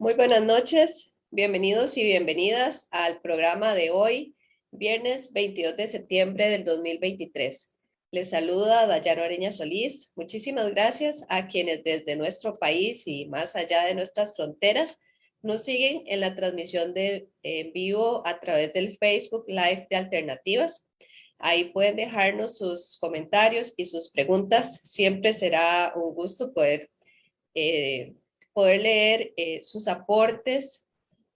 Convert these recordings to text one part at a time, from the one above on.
Muy buenas noches, bienvenidos y bienvenidas al programa de hoy, viernes 22 de septiembre del 2023. Les saluda Dayana Oreña Solís. Muchísimas gracias a quienes desde nuestro país y más allá de nuestras fronteras nos siguen en la transmisión en vivo a través del Facebook Live de Alternativas. Ahí pueden dejarnos sus comentarios y sus preguntas. Siempre será un gusto eh, poder leer sus aportes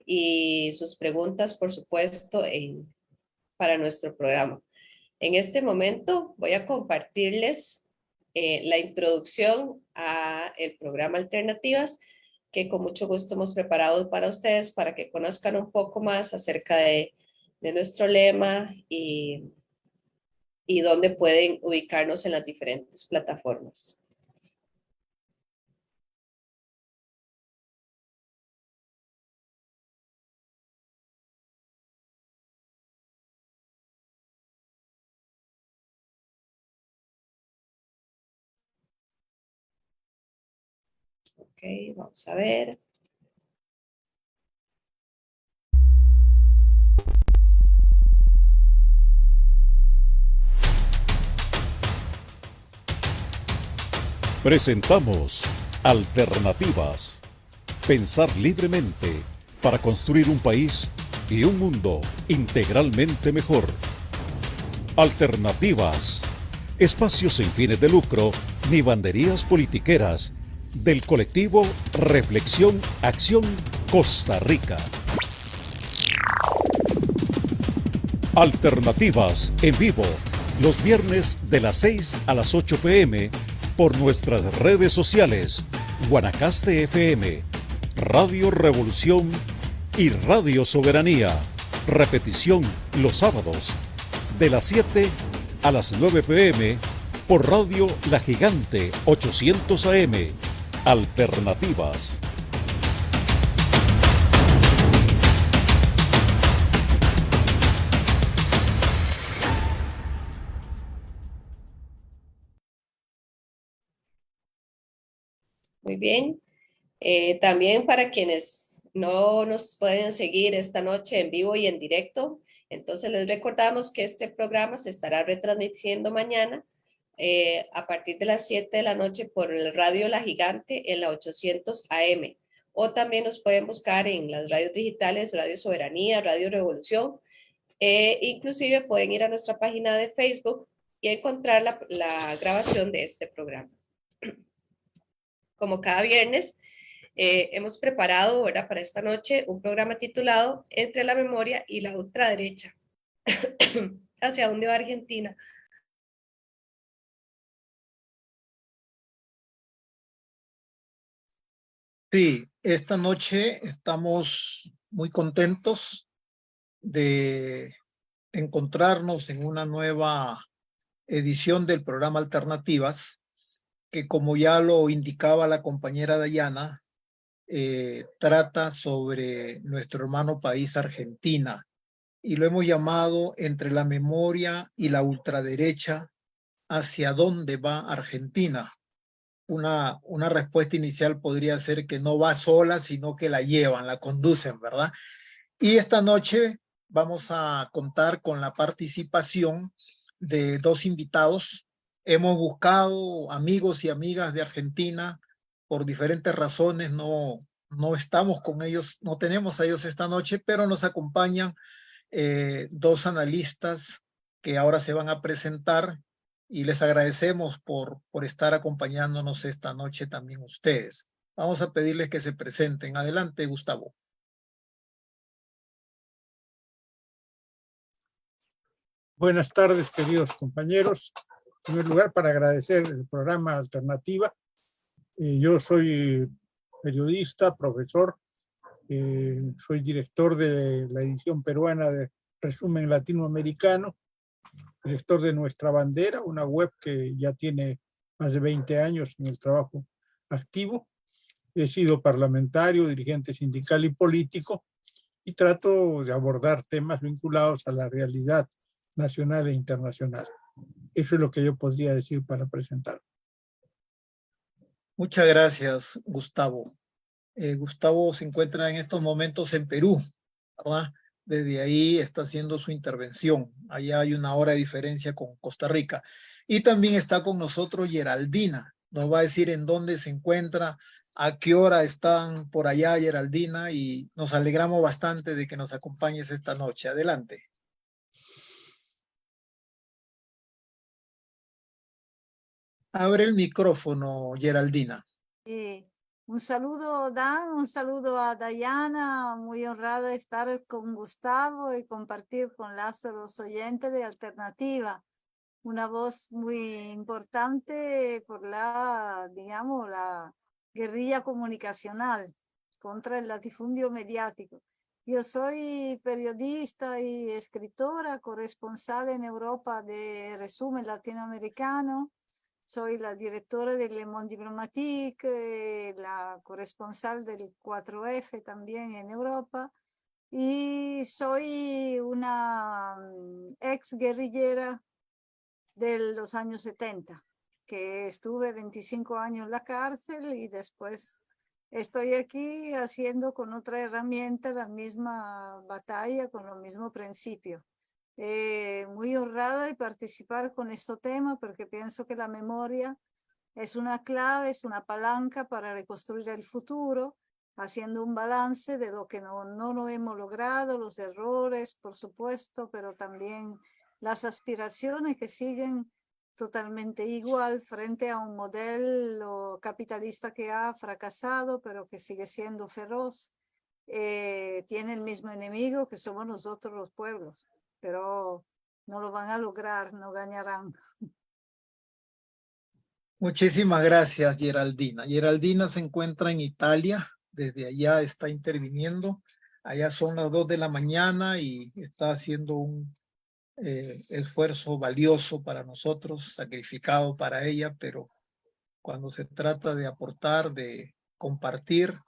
y sus preguntas, por supuesto, para nuestro programa. En este momento voy a compartirles la introducción a el programa Alternativas, que con mucho gusto hemos preparado para ustedes para que conozcan un poco más acerca de nuestro lema y dónde pueden ubicarnos en las diferentes plataformas. Ok, vamos a ver. Presentamos Alternativas. Pensar libremente para construir un país y un mundo integralmente mejor. Alternativas. Espacios sin fines de lucro ni banderías politiqueras del colectivo Reflexión Acción Costa Rica. Alternativas en vivo los viernes de las 6 a las 8 p.m. por nuestras redes sociales Guanacaste FM, Radio Revolución y Radio Soberanía. Repetición los sábados de las 7 a las 9 p.m. por Radio La Gigante 800 AM. Alternativas. Muy bien. También para quienes no nos pueden seguir esta noche en vivo y en directo, entonces les recordamos que este programa se estará retransmitiendo mañana a partir de las 7 de la noche por el Radio La Gigante en la 800 AM. O también nos pueden buscar en las radios digitales, Radio Soberanía, Radio Revolución. Inclusive pueden ir a nuestra página de Facebook y encontrar la grabación de este programa. Como cada viernes, hemos preparado, ¿verdad?, para esta noche un programa titulado Entre la memoria y la ultraderecha. ¿Hacia dónde va Argentina? Sí, esta noche estamos muy contentos de encontrarnos en una nueva edición del programa Alternativas, que como ya lo indicaba la compañera Dayana, trata sobre nuestro hermano país Argentina, y lo hemos llamado Entre la memoria y la ultraderecha, ¿hacia dónde va Argentina? Una respuesta inicial podría ser que no va sola, sino que la llevan, la conducen, ¿verdad? Y esta noche vamos a contar con la participación de dos invitados. Hemos buscado amigos y amigas de Argentina por diferentes razones, no estamos con ellos, no tenemos a ellos esta noche, pero nos acompañan dos analistas que ahora se van a presentar y les agradecemos por estar acompañándonos esta noche también ustedes. Vamos a pedirles que se presenten. Adelante, Gustavo. Buenas tardes, queridos compañeros. En primer lugar, para agradecer el programa Alternativa. Yo soy periodista, profesor, soy director de la edición peruana de Resumen Latinoamericano, director de Nuestra Bandera, una web que ya tiene más de 20 años en el trabajo activo. He sido parlamentario, dirigente sindical y político, y trato de abordar temas vinculados a la realidad nacional e internacional. Eso es lo que yo podría decir para presentar. Muchas gracias, Gustavo. Gustavo se encuentra en estos momentos en Perú, ¿verdad? Desde ahí está haciendo su intervención. Allá hay una hora de diferencia con Costa Rica. Y también está con nosotros Geraldina. Nos va a decir en dónde se encuentra, a qué hora están por allá, Geraldina, y nos alegramos bastante de que nos acompañes esta noche. Adelante. Abre el micrófono, Geraldina. Un saludo, Dan, un saludo a Dayana, muy honrada de estar con Gustavo y compartir con los oyentes de Alternativa. Una voz muy importante por digamos, la guerrilla comunicacional contra el latifundio mediático. Yo soy periodista y escritora, corresponsal en Europa de Resumen Latinoamericano. Soy la directora del Le Monde Diplomatique, la corresponsal del 4F también en Europa. Y soy una ex guerrillera de los años 70, que estuve 25 años en la cárcel y después estoy aquí haciendo con otra herramienta la misma batalla, con los mismos principios. Muy honrada de participar con este tema porque pienso que la memoria es una clave, es una palanca para reconstruir el futuro, haciendo un balance de lo que no lo hemos logrado, los errores, por supuesto, pero también las aspiraciones que siguen totalmente igual frente a un modelo capitalista que ha fracasado, pero que sigue siendo feroz. Tiene el mismo enemigo que somos nosotros los pueblos, pero no lo van a lograr, no ganarán. Muchísimas gracias, Geraldina. Geraldina se encuentra en Italia, desde allá está interviniendo. Allá son las 2 de la mañana y está haciendo un esfuerzo valioso para nosotros, sacrificado para ella, pero cuando se trata de aportar, de compartir,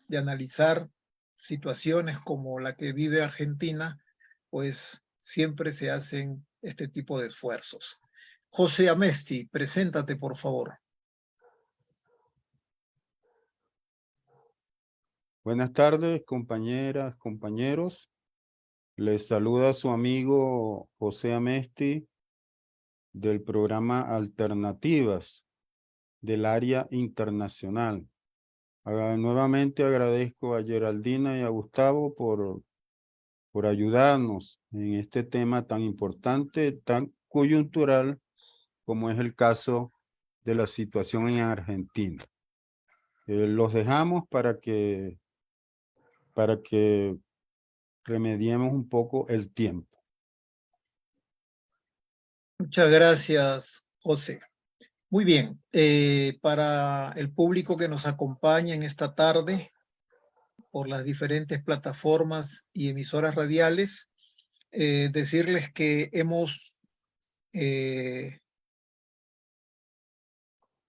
de analizar situaciones como la que vive Argentina, pues siempre se hacen este tipo de esfuerzos. José Amesti, preséntate, por favor. Buenas tardes, compañeras, compañeros. Les saluda su amigo José Amesti del programa Alternativas del área internacional. Nuevamente agradezco a Geraldina y a Gustavo por ayudarnos en este tema tan importante, tan coyuntural como es el caso de la situación en Argentina. Los dejamos para que remediemos un poco el tiempo. Muchas gracias, José. Muy bien, para el público que nos acompaña en esta tarde por las diferentes plataformas y emisoras radiales, decirles que hemos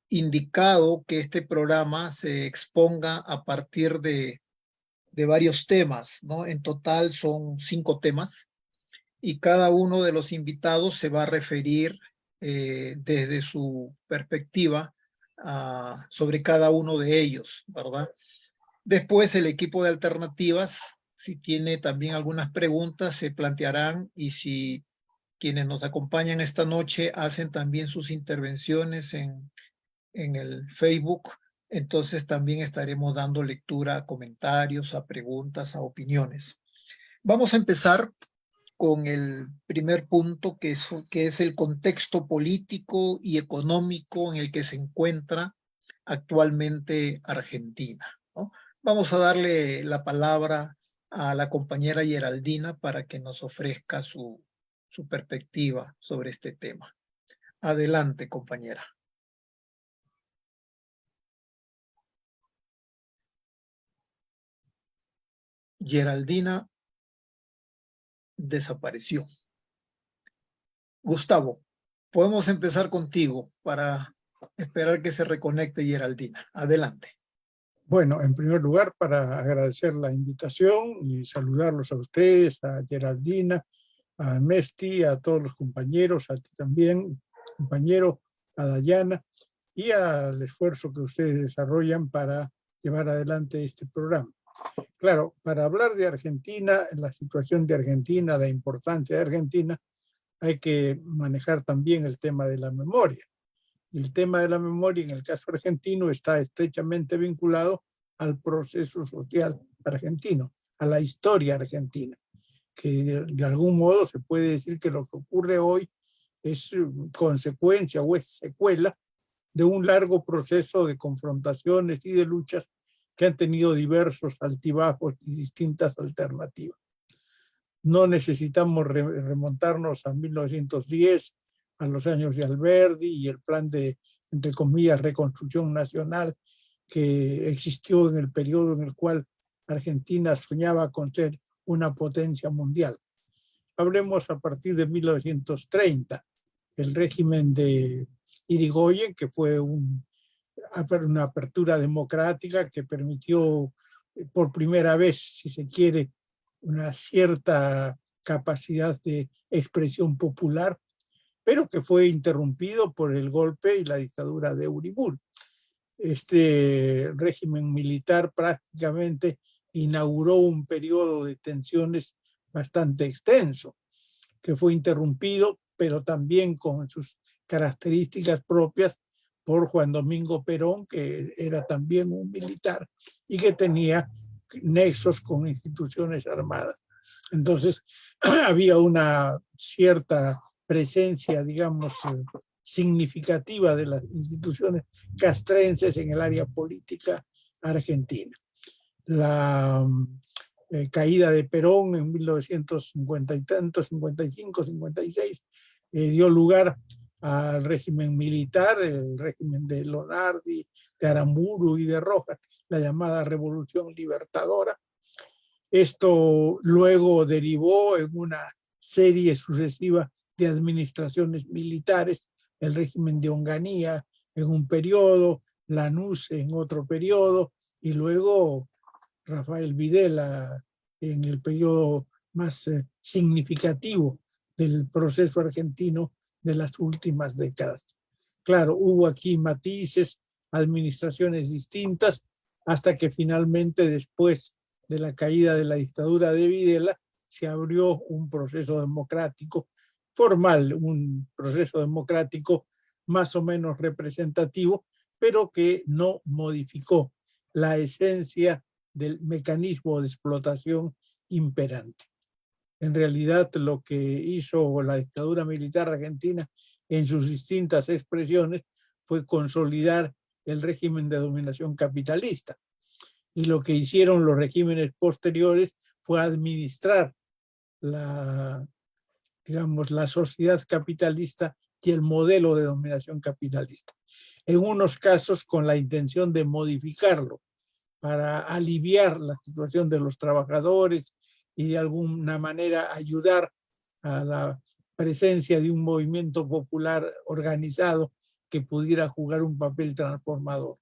indicado que este programa se exponga a partir de varios temas, ¿no? En total son 5 temas y cada uno de los invitados se va a referir desde su perspectiva sobre cada uno de ellos, ¿verdad? Después el equipo de alternativas, si tiene también algunas preguntas, se plantearán y si quienes nos acompañan esta noche hacen también sus intervenciones en el Facebook, entonces también estaremos dando lectura a comentarios, a preguntas, a opiniones. Vamos a empezar con el primer punto, que es el contexto político y económico en el que se encuentra actualmente Argentina, ¿no? Vamos a darle la palabra a la compañera Geraldina para que nos ofrezca su perspectiva sobre este tema. Adelante, compañera. Geraldina desapareció. Gustavo, podemos empezar contigo para esperar que se reconecte Geraldina. Adelante. Bueno, en primer lugar, para agradecer la invitación y saludarlos a ustedes, a Geraldina, a Amesti, a todos los compañeros, a ti también, compañero, a Dayana, y al esfuerzo que ustedes desarrollan para llevar adelante este programa. Claro, para hablar de Argentina, la situación de Argentina, la importancia de Argentina, hay que manejar también el tema de la memoria. El tema de la memoria en el caso argentino está estrechamente vinculado al proceso social argentino, a la historia argentina, que de algún modo se puede decir que lo que ocurre hoy es consecuencia o es secuela de un largo proceso de confrontaciones y de luchas que han tenido diversos altibajos y distintas alternativas. No necesitamos remontarnos a 1910, a los años de Alberdi y el plan de, entre comillas, reconstrucción nacional que existió en el periodo en el cual Argentina soñaba con ser una potencia mundial. Hablemos a partir de 1930, el régimen de Irigoyen, que fue una apertura democrática que permitió por primera vez, si se quiere, una cierta capacidad de expresión popular, pero que fue interrumpido por el golpe y la dictadura de Uriburu. Este régimen militar prácticamente inauguró un periodo de tensiones bastante extenso, que fue interrumpido, pero también con sus características propias por Juan Domingo Perón, que era también un militar y que tenía nexos con instituciones armadas. Entonces, había una cierta presencia, digamos, significativa de las instituciones castrenses en el área política argentina. La caída de Perón en 1950 y tanto, 55, 56, dio lugar al régimen militar, el régimen de Lonardi, de Aramburu y de Rojas, la llamada Revolución Libertadora. Esto luego derivó en una serie sucesiva de administraciones militares, el régimen de Onganía en un periodo, Lanús en otro periodo, y luego Rafael Videla en el periodo más significativo del proceso argentino de las últimas décadas. Claro, hubo aquí matices, administraciones distintas, hasta que finalmente, después de la caída de la dictadura de Videla, se abrió un proceso democrático formal, un proceso democrático más o menos representativo, pero que no modificó la esencia del mecanismo de explotación imperante. En realidad, lo que hizo la dictadura militar argentina en sus distintas expresiones fue consolidar el régimen de dominación capitalista. Y lo que hicieron los regímenes posteriores fue administrar la sociedad capitalista y el modelo de dominación capitalista. En unos casos con la intención de modificarlo para aliviar la situación de los trabajadores y de alguna manera ayudar a la presencia de un movimiento popular organizado que pudiera jugar un papel transformador.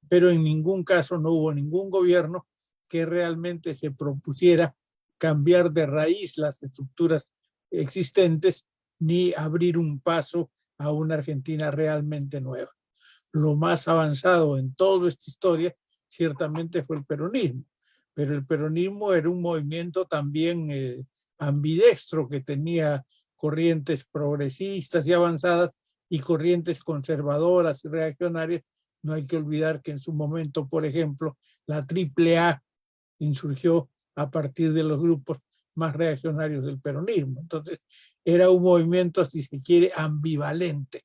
Pero en ningún caso no hubo ningún gobierno que realmente se propusiera cambiar de raíz las estructuras existentes ni abrir un paso a una Argentina realmente nueva. Lo más avanzado en toda esta historia ciertamente fue el peronismo, pero el peronismo era un movimiento también ambidextro que tenía corrientes progresistas y avanzadas y corrientes conservadoras y reaccionarias. No hay que olvidar que en su momento, por ejemplo, la AAA insurgió a partir de los grupos más reaccionarios del peronismo. Entonces, era un movimiento, si se quiere, ambivalente.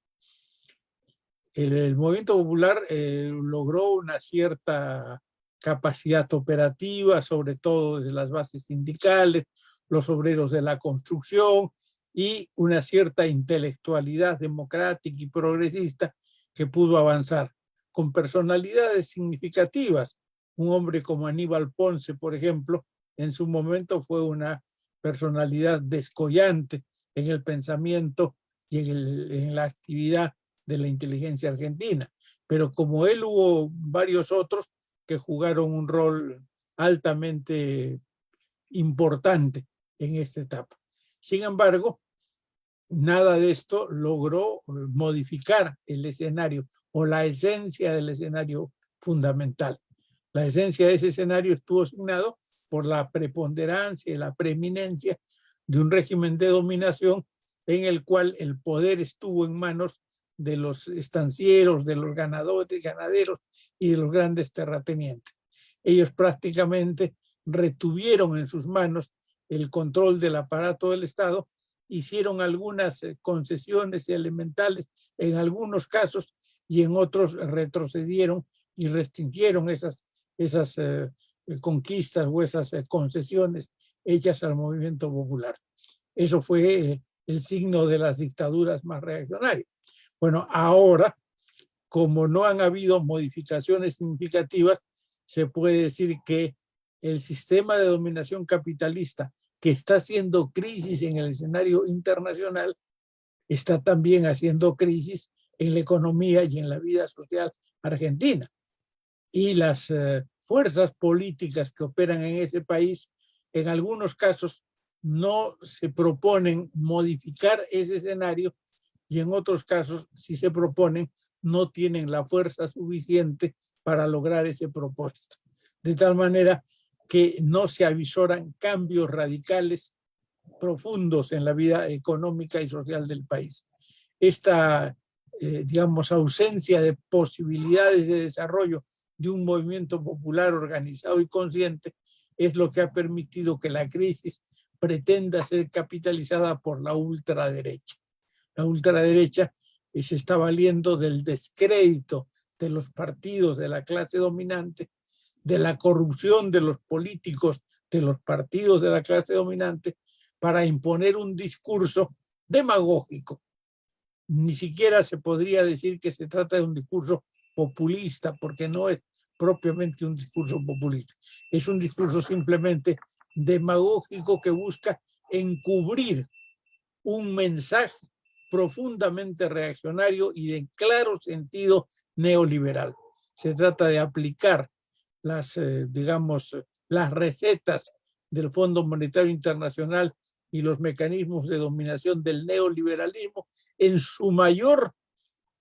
El movimiento popular logró una cierta capacidad operativa, sobre todo desde las bases sindicales, los obreros de la construcción y una cierta intelectualidad democrática y progresista que pudo avanzar con personalidades significativas. Un hombre como Aníbal Ponce, por ejemplo, en su momento fue una personalidad descollante en el pensamiento y en la actividad de la inteligencia argentina. Pero como él hubo varios otros que jugaron un rol altamente importante en esta etapa. Sin embargo, nada de esto logró modificar el escenario o la esencia del escenario fundamental. La esencia de ese escenario estuvo signado por la preponderancia y la preeminencia de un régimen de dominación en el cual el poder estuvo en manos de los estancieros, de los ganaderos y de los grandes terratenientes. Ellos prácticamente retuvieron en sus manos el control del aparato del Estado, hicieron algunas concesiones elementales en algunos casos y en otros retrocedieron y restringieron esas conquistas o esas concesiones hechas al movimiento popular. Eso fue el signo de las dictaduras más reaccionarias. Bueno, ahora, como no han habido modificaciones significativas, se puede decir que el sistema de dominación capitalista que está haciendo crisis en el escenario internacional está también haciendo crisis en la economía y en la vida social argentina. Y las fuerzas políticas que operan en ese país, en algunos casos, no se proponen modificar ese escenario y en otros casos, si se proponen, no tienen la fuerza suficiente para lograr ese propósito. De tal manera que no se avisoran cambios radicales profundos en la vida económica y social del país. Esta, digamos, ausencia de posibilidades de desarrollo de un movimiento popular organizado y consciente es lo que ha permitido que la crisis pretenda ser capitalizada por la ultraderecha. La ultraderecha se está valiendo del descrédito de los partidos de la clase dominante, de la corrupción de los políticos de los partidos de la clase dominante, para imponer un discurso demagógico. Ni siquiera se podría decir que se trata de un discurso populista, porque no es propiamente un discurso populista. Es un discurso simplemente demagógico que busca encubrir un mensaje profundamente reaccionario y de claro sentido neoliberal. Se trata de aplicar las, digamos, las recetas del Fondo Monetario Internacional y los mecanismos de dominación del neoliberalismo en su mayor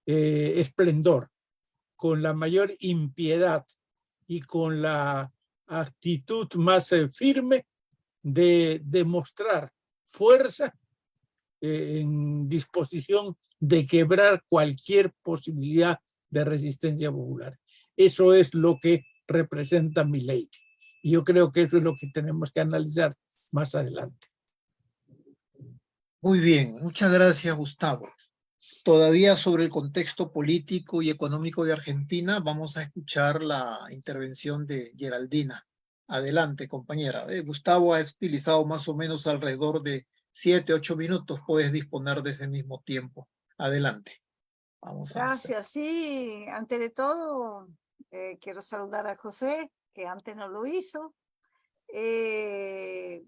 esplendor, con la mayor impiedad y con la actitud más firme de demostrar fuerza en disposición de quebrar cualquier posibilidad de resistencia popular. Eso es lo que representa Milei. Y yo creo que eso es lo que tenemos que analizar más adelante. Muy bien, muchas gracias, Gustavo. Todavía sobre el contexto político y económico de Argentina, vamos a escuchar la intervención de Geraldina. Adelante, compañera. Gustavo ha utilizado más o menos alrededor de 7, 8 minutos. Puedes disponer de ese mismo tiempo. Adelante. Vamos a Gracias. Sí, ante de todo, quiero saludar a José, que antes no lo hizo.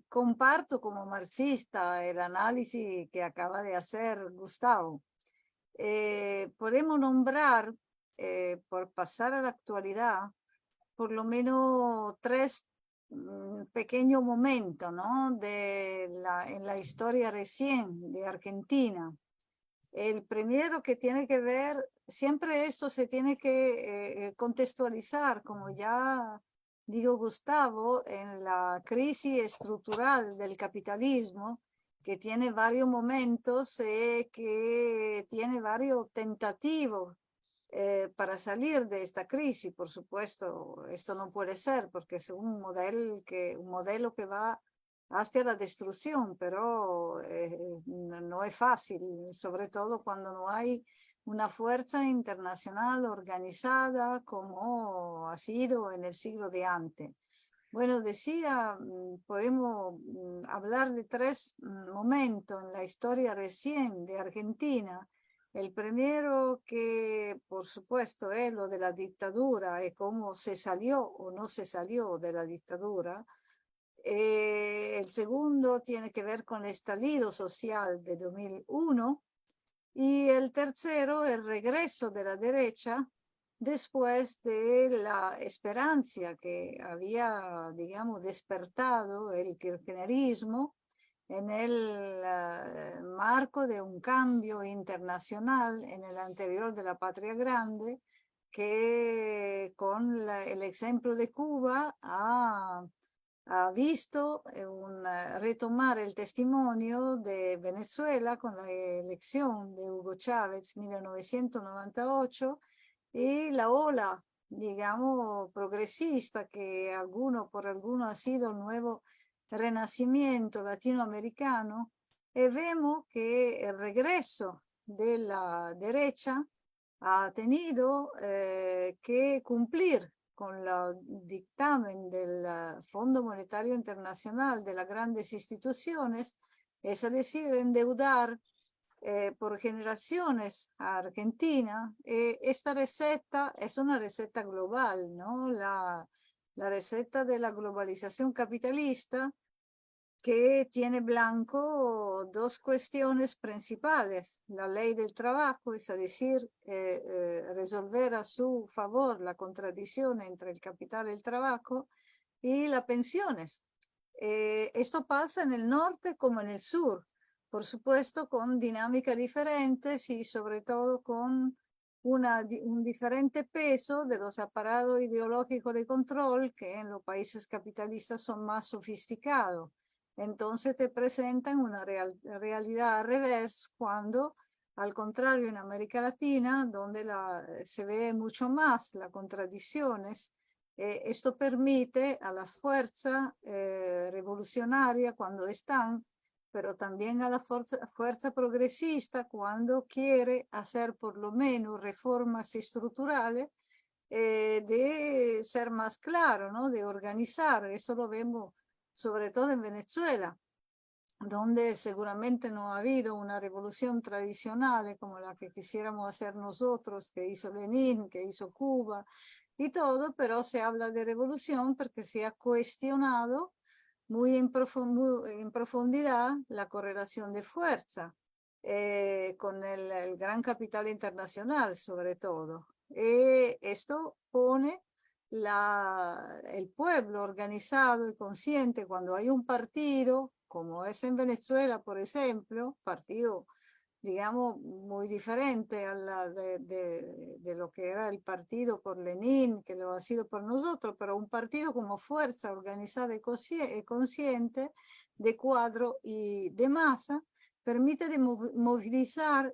Comparto como marxista el análisis que acaba de hacer Gustavo. Podemos nombrar, por pasar a la actualidad, por lo menos 3 pequeños momentos, ¿no? En la historia recién de Argentina. El primero que tiene que ver, siempre esto se tiene que contextualizar, como ya dijo Gustavo, en la crisis estructural del capitalismo, que tiene varios momentos, que tiene varios tentativos para salir de esta crisis. Por supuesto, esto no puede ser, porque es un modelo que va hacia la destrucción, pero no es fácil, sobre todo cuando no hay una fuerza internacional organizada como ha sido en el siglo de antes. Bueno, decía, podemos hablar de 3 momentos en la historia recién de Argentina. El primero, que por supuesto es lo de la dictadura y cómo se salió o no se salió de la dictadura. El segundo tiene que ver con el estallido social de 2001 y el tercero, el regreso de la derecha después de la esperanza que había, digamos, despertado el kirchnerismo en el marco de un cambio internacional en el anterior de la Patria Grande, que con el ejemplo de Cuba ha visto retomar el testimonio de Venezuela con la elección de Hugo Chávez en 1998 y la ola, digamos, progresista que por alguno ha sido el nuevo renacimiento latinoamericano, y vemos que el regreso de la derecha ha tenido que cumplir con el dictamen del Fondo Monetario Internacional, de las grandes instituciones, es decir, endeudar por generaciones a Argentina. Esta receta es una receta global, ¿no? La receta de la globalización capitalista, que tiene blanco dos cuestiones principales: la ley del trabajo, es decir, resolver a su favor la contradicción entre el capital y el trabajo, y las pensiones. Esto pasa en el norte como en el sur, por supuesto con dinámicas diferentes y sobre todo con un diferente peso de los aparatos ideológicos de control, que en los países capitalistas son más sofisticados. Entonces te presentan una realidad al revés, cuando al contrario en América Latina, donde se ve mucho más las contradicciones, esto permite a la fuerza revolucionaria cuando están, pero también a la fuerza progresista cuando quiere hacer por lo menos reformas estructurales, de ser más claro, ¿no? De organizar. Eso lo vemos sobre todo en Venezuela, donde seguramente no ha habido una revolución tradicional como la que quisiéramos hacer nosotros, que hizo Lenin, que hizo Cuba y todo, pero se habla de revolución porque se ha cuestionado muy en profundidad la correlación de fuerza con el gran capital internacional, sobre todo. Esto pone el pueblo organizado y consciente. Cuando hay un partido, como es en Venezuela, por ejemplo, partido, digamos, muy diferente a de lo que era el partido por Lenin, que lo ha sido por nosotros, pero un partido como fuerza organizada y consciente, de cuadro y de masa, permite de movilizar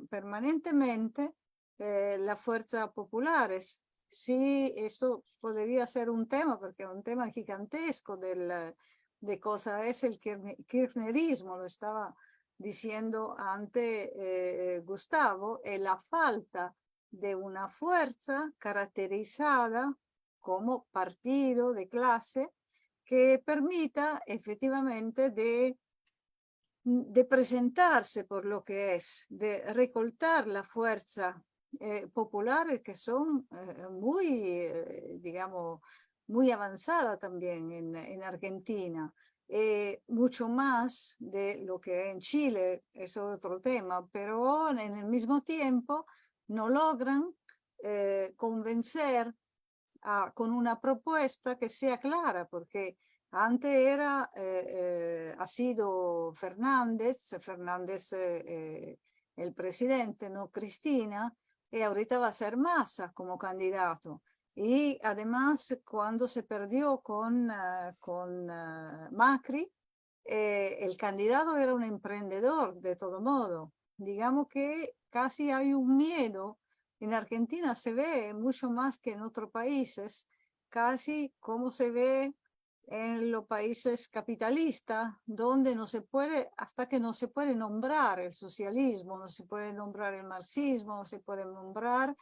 permanentemente las fuerzas populares. Sí, esto podría ser un tema, porque es un tema gigantesco de cosa es el kirchnerismo, lo estaba diciendo ante Gustavo, es la falta de una fuerza caracterizada como partido de clase que permita efectivamente de presentarse por lo que es, de recoltar la fuerza populares que son muy, digamos, muy avanzadas también en Argentina. Mucho más de lo que en Chile, eso es otro tema, pero en el mismo tiempo no logran convencer con una propuesta que sea clara, porque antes ha sido Fernández el presidente, no Cristina, y ahorita va a ser Massa como candidato. Y además, cuando se perdió con Macri, el candidato era un emprendedor de todo modo. Digamos que casi hay un miedo. En Argentina se ve mucho más que en otros países, casi como se ve en los países capitalistas, donde no se puede, hasta que no se puede nombrar el socialismo, no se puede nombrar el marxismo, no se puede nombrar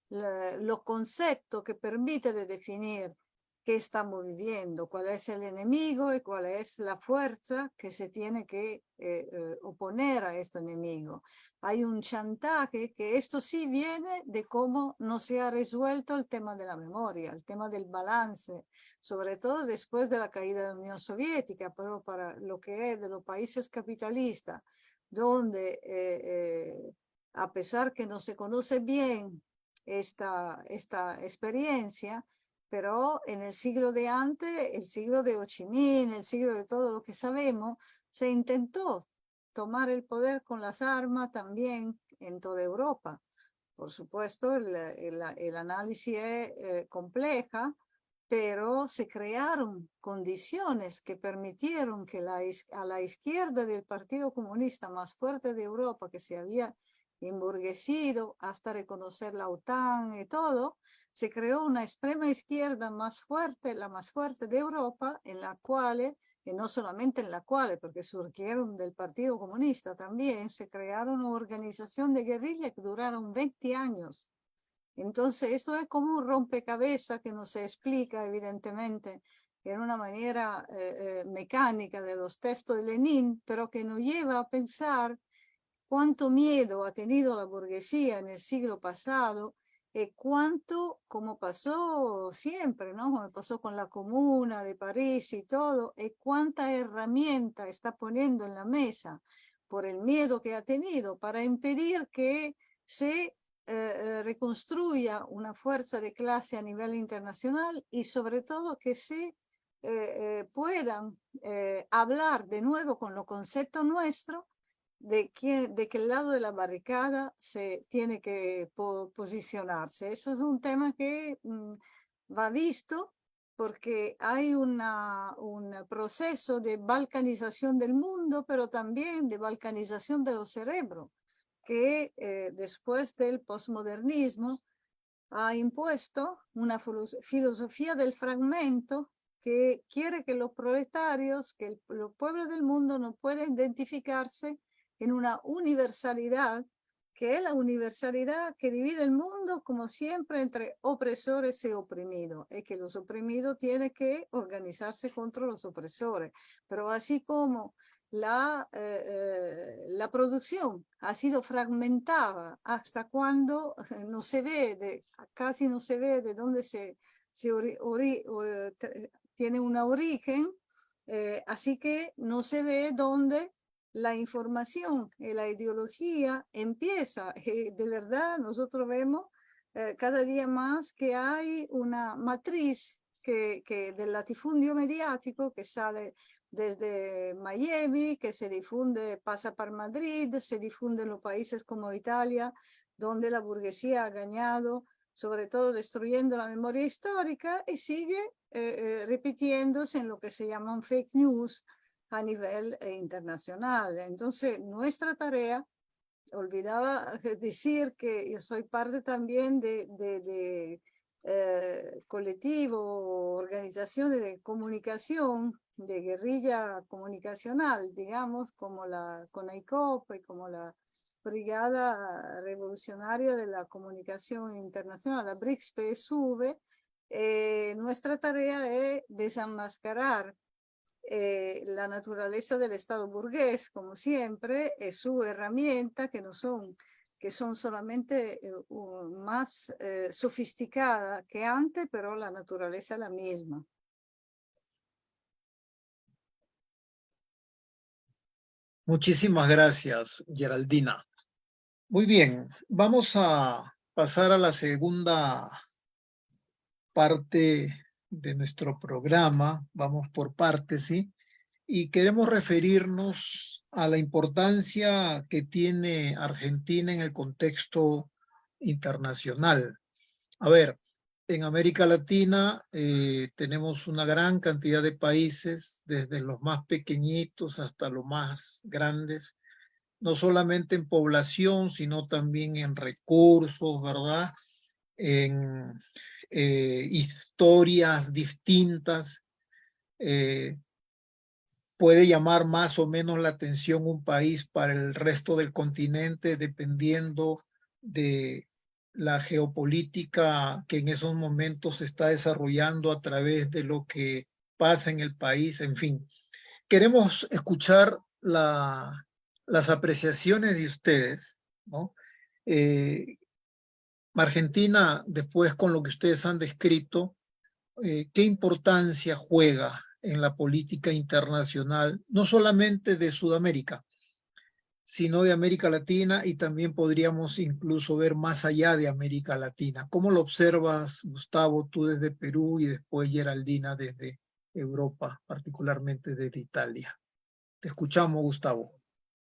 los conceptos que permiten de definir qué estamos viviendo, cuál es el enemigo y cuál es la fuerza que se tiene que oponer a este enemigo. Hay un chantaje que esto sí viene de cómo no se ha resuelto el tema de la memoria, el tema del balance, sobre todo después de la caída de la Unión Soviética, pero para lo que es de los países capitalistas, donde a pesar que no se conoce bien esta experiencia, pero en el siglo de antes, el siglo de Ho Chi Minh, el siglo de todo lo que sabemos, se intentó tomar el poder con las armas también en toda Europa. Por supuesto, el análisis es compleja, pero se crearon condiciones que permitieron que a la izquierda del Partido Comunista más fuerte de Europa, que se había emburguecido hasta reconocer la OTAN y todo, se creó una extrema izquierda más fuerte, la más fuerte de Europa, en la cual, y no solamente en la cual, porque surgieron del Partido Comunista también, se crearon una organización de guerrilla que duraron 20 años. Entonces, esto es como un rompecabezas que no se explica, evidentemente, en una manera mecánica de los textos de Lenin, pero que nos lleva a pensar cuánto miedo ha tenido la burguesía en el siglo pasado y cuánto, como pasó siempre, ¿no? Como pasó con la Comuna de París y todo, y cuánta herramienta está poniendo en la mesa por el miedo que ha tenido para impedir que se reconstruya una fuerza de clase a nivel internacional y sobre todo que se puedan hablar de nuevo con los conceptos nuestros de qué lado de la barricada se tiene que posicionarse. Eso es un tema que va visto porque hay un proceso de balcanización del mundo, pero también de balcanización de los cerebros, que después del posmodernismo ha impuesto una filosofía del fragmento que quiere que los proletarios, que los pueblos del mundo no puedan identificarse en una universalidad, que es la universalidad que divide el mundo, como siempre, entre opresores y oprimidos, y que los oprimidos tienen que organizarse contra los opresores. Pero así como la producción ha sido fragmentada hasta cuando no se ve, casi no se ve de dónde tiene un origen, así que no se ve dónde la información y la ideología empieza. De verdad, nosotros vemos cada día más que hay una matriz del latifundio mediático que sale desde Miami, que se difunde, pasa por Madrid, se difunde en los países como Italia, donde la burguesía ha ganado, sobre todo destruyendo la memoria histórica, y sigue repitiéndose en lo que se llaman fake news a nivel internacional. Entonces, nuestra tarea, olvidaba decir que yo soy parte también de colectivo, organizaciones de comunicación, de guerrilla comunicacional, digamos, como la CONAICOP y como la Brigada Revolucionaria de la Comunicación Internacional, la BRICS-PSV. Nuestra tarea es desenmascarar la naturaleza del Estado burgués, como siempre, es su herramienta, que son solamente más sofisticada que antes, pero la naturaleza es la misma. Muchísimas gracias, Geraldina. Muy bien, vamos a pasar a la segunda parte de nuestro programa. Vamos por partes, ¿sí? Y queremos referirnos a la importancia que tiene Argentina en el contexto internacional. A ver, en América Latina tenemos una gran cantidad de países, desde los más pequeñitos hasta los más grandes, no solamente en población, sino también en recursos, ¿verdad? En historias distintas. Puede llamar más o menos la atención un país para el resto del continente, dependiendo de la geopolítica que en esos momentos se está desarrollando a través de lo que pasa en el país, en fin. Queremos escuchar las apreciaciones de ustedes, ¿no? Argentina, después con lo que ustedes han descrito, ¿qué importancia juega en la política internacional, no solamente de Sudamérica, sino de América Latina, y también podríamos incluso ver más allá de América Latina? ¿Cómo lo observas, Gustavo, tú desde Perú y después Geraldina desde Europa, particularmente desde Italia? Te escuchamos, Gustavo.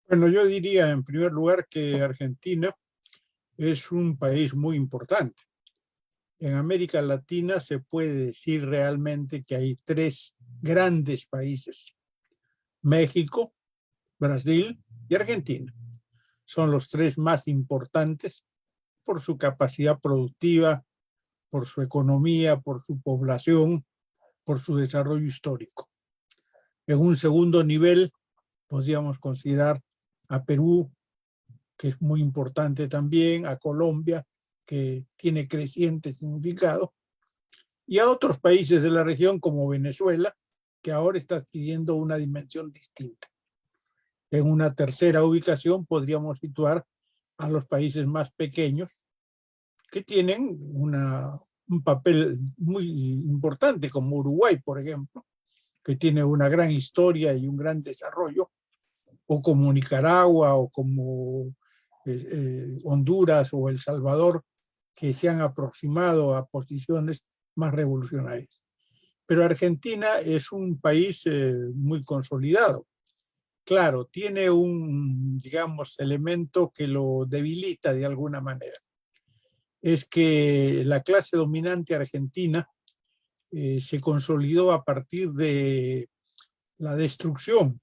Bueno, yo diría en primer lugar que Argentina es un país muy importante. En América Latina se puede decir realmente que hay tres grandes países: México, Brasil y Argentina. Son los tres más importantes por su capacidad productiva, por su economía, por su población, por su desarrollo histórico. En un segundo nivel, podríamos considerar a Perú, que es muy importante también, a Colombia, que tiene creciente significado, y a otros países de la región como Venezuela, que ahora está adquiriendo una dimensión distinta. En una tercera ubicación podríamos situar a los países más pequeños, que tienen un papel muy importante, como Uruguay, por ejemplo, que tiene una gran historia y un gran desarrollo, o como Nicaragua, o como Honduras o El Salvador, que se han aproximado a posiciones más revolucionarias. Pero Argentina es un país muy consolidado. Claro, tiene un, digamos, elemento que lo debilita de alguna manera. Es que la clase dominante argentina se consolidó a partir de la destrucción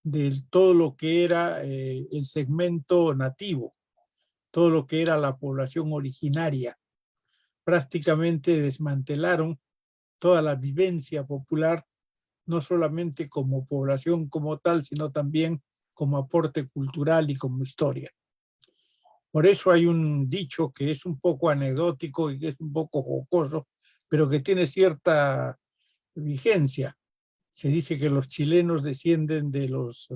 de todo lo que era el segmento nativo, todo lo que era la población originaria. Prácticamente desmantelaron toda la vivencia popular, no solamente como población como tal, sino también como aporte cultural y como historia. Por eso hay un dicho que es un poco anecdótico y que es un poco jocoso, pero que tiene cierta vigencia. Se dice que los chilenos descienden de los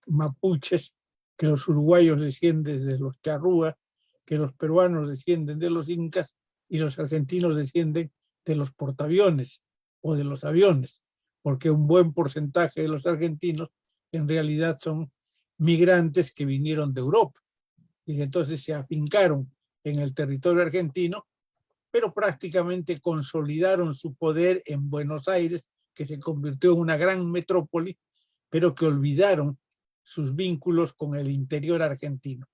mapuches, que los uruguayos descienden de los charrúa, que los peruanos descienden de los incas y los argentinos descienden de los portaaviones o de los aviones, porque un buen porcentaje de los argentinos en realidad son migrantes que vinieron de Europa y entonces se afincaron en el territorio argentino, pero prácticamente consolidaron su poder en Buenos Aires, que se convirtió en una gran metrópoli, pero que olvidaron sus vínculos con el interior argentino.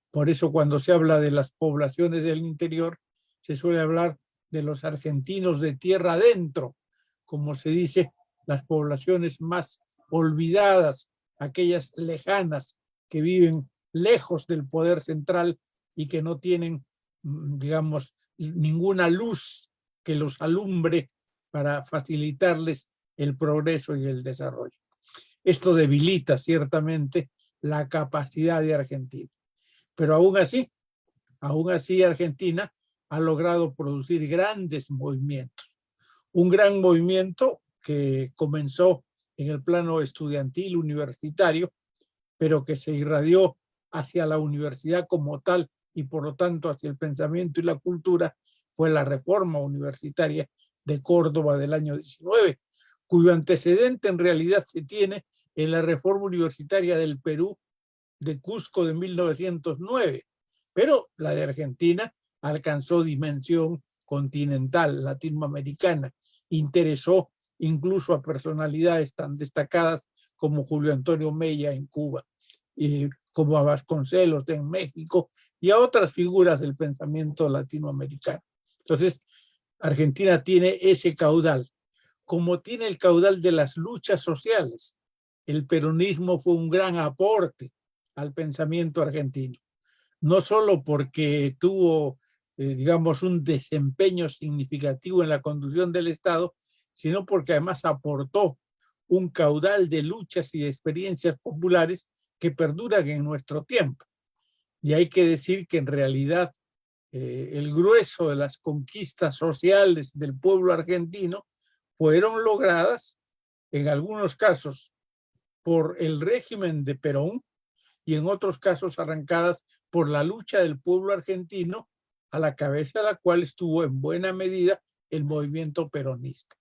Por eso cuando se habla de las poblaciones del interior, se suele hablar de los argentinos de tierra adentro, como se dice, las poblaciones más olvidadas, aquellas lejanas que viven lejos del poder central y que no tienen, digamos, ninguna luz que los alumbre para facilitarles el progreso y el desarrollo. Esto debilita ciertamente la capacidad de Argentina. Pero aún así Argentina ha logrado producir grandes movimientos. Un gran movimiento que comenzó en el plano estudiantil universitario, pero que se irradió hacia la universidad como tal y por lo tanto hacia el pensamiento y la cultura, fue la reforma universitaria de Córdoba del año 19, cuyo antecedente en realidad se tiene en la reforma universitaria del Perú de Cusco de 1909, pero la de Argentina alcanzó dimensión continental, latinoamericana, interesó incluso a personalidades tan destacadas como Julio Antonio Mella en Cuba, y como a Vasconcelos en México y a otras figuras del pensamiento latinoamericano. Entonces, Argentina tiene ese caudal, como tiene el caudal de las luchas sociales. El peronismo fue un gran aporte al pensamiento argentino, no solo porque tuvo, digamos, un desempeño significativo en la conducción del Estado, sino porque además aportó un caudal de luchas y de experiencias populares que perduran en nuestro tiempo. Y hay que decir que en realidad el grueso de las conquistas sociales del pueblo argentino fueron logradas, en algunos casos, por el régimen de Perón y en otros casos arrancadas por la lucha del pueblo argentino, a la cabeza de la cual estuvo en buena medida el movimiento peronista.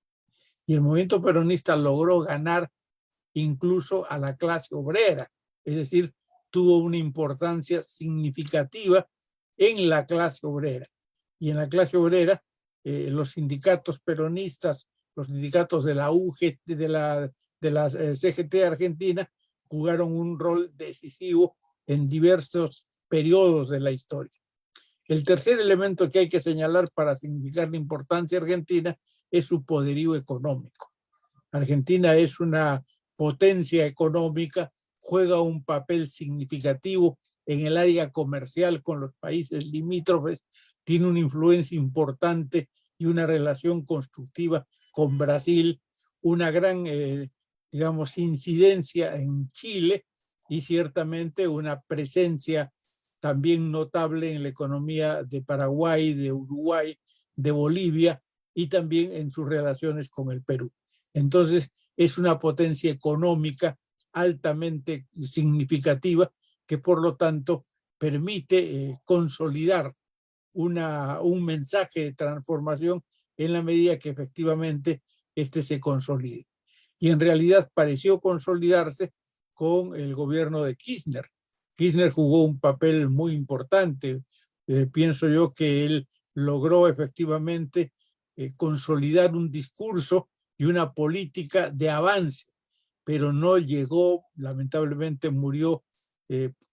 Y el movimiento peronista logró ganar incluso a la clase obrera, es decir, tuvo una importancia significativa en la clase obrera. Y en la clase obrera, los sindicatos peronistas, los sindicatos de la UG, de la CGT Argentina, jugaron un rol decisivo en diversos periodos de la historia. El tercer elemento que hay que señalar para significar la importancia argentina es su poderío económico. Argentina es una potencia económica, juega un papel significativo en el área comercial con los países limítrofes, tiene una influencia importante y una relación constructiva con Brasil, una gran, digamos, incidencia en Chile y ciertamente una presencia también notable en la economía de Paraguay, de Uruguay, de Bolivia y también en sus relaciones con el Perú. Entonces, es una potencia económica altamente significativa que por lo tanto permite consolidar un mensaje de transformación en la medida que efectivamente este se consolide. Y en realidad pareció consolidarse con el gobierno de Kirchner. Kirchner jugó un papel muy importante. Pienso yo que él logró efectivamente consolidar un discurso y una política de avance, pero no llegó, lamentablemente murió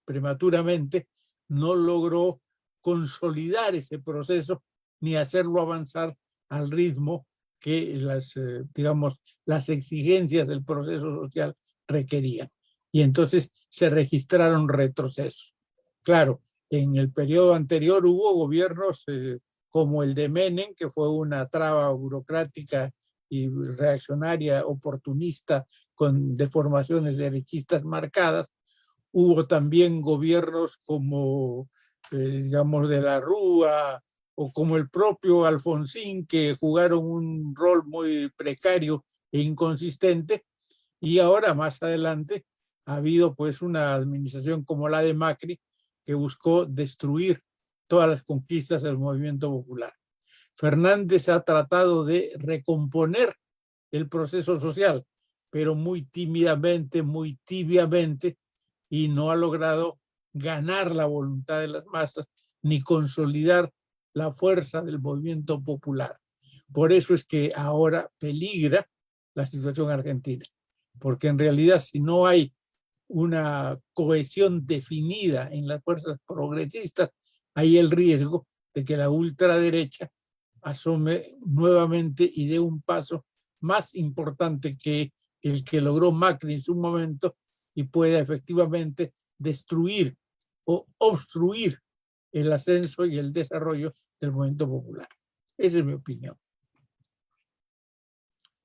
prematuramente, no logró consolidar ese proceso ni hacerlo avanzar al ritmo que digamos, las exigencias del proceso social requerían. Y entonces se registraron retrocesos. Claro, en el periodo anterior hubo gobiernos como el de Menem, que fue una traba burocrática y reaccionaria, oportunista, con deformaciones derechistas marcadas. Hubo también gobiernos como, digamos, de la Rúa o como el propio Alfonsín, que jugaron un rol muy precario e inconsistente. Y ahora, más adelante, ha habido pues una administración como la de Macri, que buscó destruir todas las conquistas del movimiento popular. Fernández ha tratado de recomponer el proceso social, pero muy tímidamente, muy tibiamente, y no ha logrado ganar la voluntad de las masas ni consolidar la fuerza del movimiento popular. Por eso es que ahora peligra la situación argentina, porque en realidad si no hay una cohesión definida en las fuerzas progresistas, hay el riesgo de que la ultraderecha asome nuevamente y dé un paso más importante que el que logró Macri en su momento y pueda efectivamente destruir o obstruir el ascenso y el desarrollo del movimiento popular. Esa es mi opinión.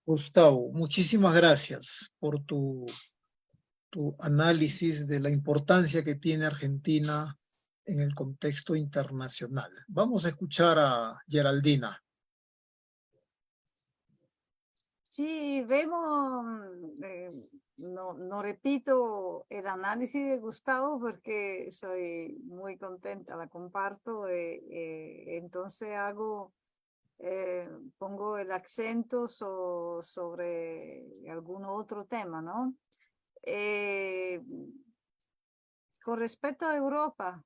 Gustavo, muchísimas gracias por tu análisis de la importancia que tiene Argentina en el contexto internacional. Vamos a escuchar a Geraldina. Sí, vemos, no repito el análisis de Gustavo porque soy muy contenta, la comparto, entonces pongo el acento sobre algún otro tema, ¿no? Con respecto a Europa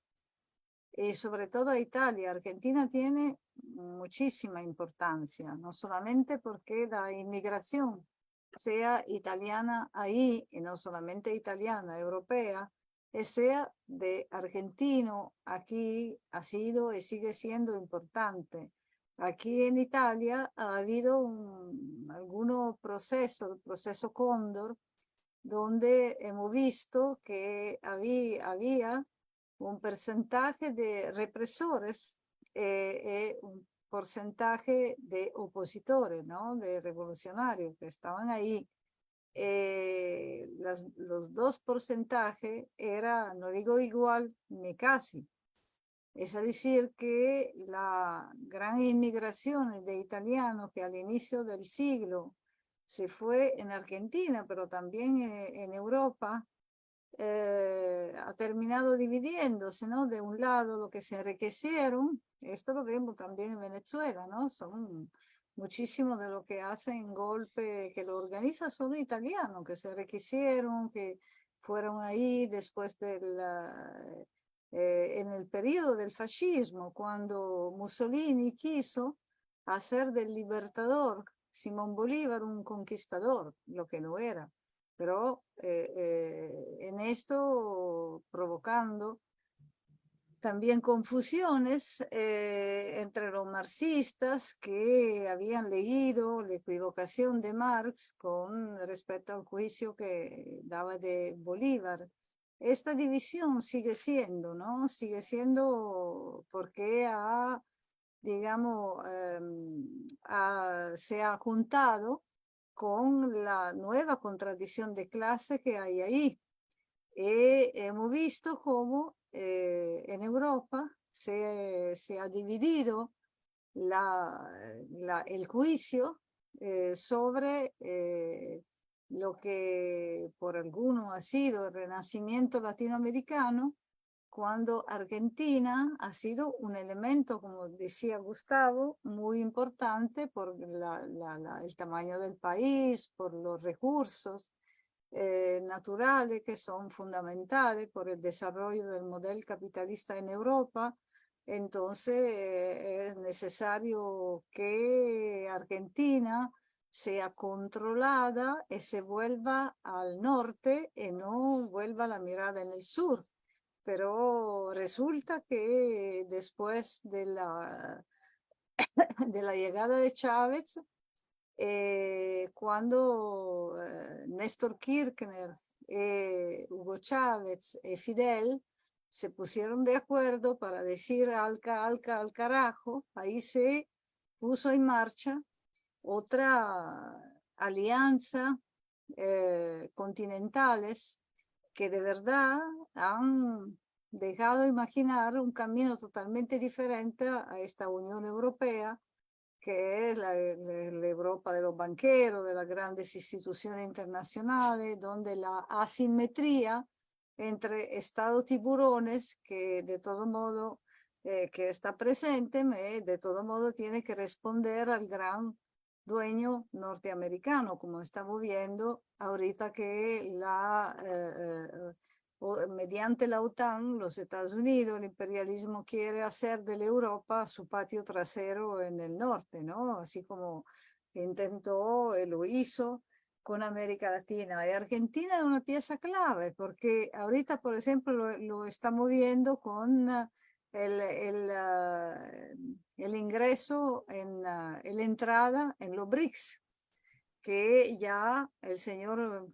y sobre todo a Italia, Argentina tiene muchísima importancia, no solamente porque la inmigración sea italiana ahí, y no solamente italiana, europea, sea de argentino, aquí ha sido y sigue siendo importante. Aquí en Italia ha habido algunos procesos, el proceso Cóndor, donde hemos visto que había un porcentaje de represores un porcentaje de opositores, ¿no? De revolucionarios que estaban ahí. Los dos porcentajes eran, no digo igual, ni casi. Es decir, que la gran inmigración de italianos que al inicio del siglo se fue en Argentina, pero también en Europa, ha terminado dividiéndose, ¿no? De un lado lo que se enriquecieron, esto lo vemos también en Venezuela, ¿no? Son muchísimos de lo que hacen golpe, que lo organizan son italianos, que se enriquecieron, que fueron ahí después en el periodo del fascismo, cuando Mussolini quiso hacer del libertador Simón Bolívar un conquistador, lo que no era. Pero en esto provocando también confusiones entre los marxistas que habían leído la equivocación de Marx con respecto al juicio que daba de Bolívar. Esta división sigue siendo, ¿no? Sigue siendo porque digamos, se ha juntado con la nueva contradicción de clase que hay ahí. Hemos visto cómo en Europa se ha dividido el juicio sobre lo que por algunos ha sido el renacimiento latinoamericano, cuando Argentina ha sido un elemento, como decía Gustavo, muy importante por el tamaño del país, por los recursos naturales que son fundamentales por el desarrollo del modelo capitalista en Europa. Entonces es necesario que Argentina sea controlada y se vuelva al norte y no vuelva la mirada en el sur. Pero resulta que después de la llegada de Chávez, cuando Néstor Kirchner, Hugo Chávez y Fidel se pusieron de acuerdo para decir al carajo, ahí se puso en marcha otra alianza continentales que de verdad han dejado imaginar un camino totalmente diferente a esta Unión Europea, que es la Europa de los banqueros, de las grandes instituciones internacionales, donde la asimetría entre estados tiburones, que de todo modo que está presente, de todo modo tiene que responder al gran dueño norteamericano, como estamos viendo ahorita que mediante la OTAN, los Estados Unidos, el imperialismo quiere hacer de la Europa su patio trasero en el norte, ¿no? Así como intentó, lo hizo con América Latina. Y Argentina es una pieza clave, porque ahorita, por ejemplo, lo estamos viendo con el ingreso, la entrada en los BRICS, que ya el señor,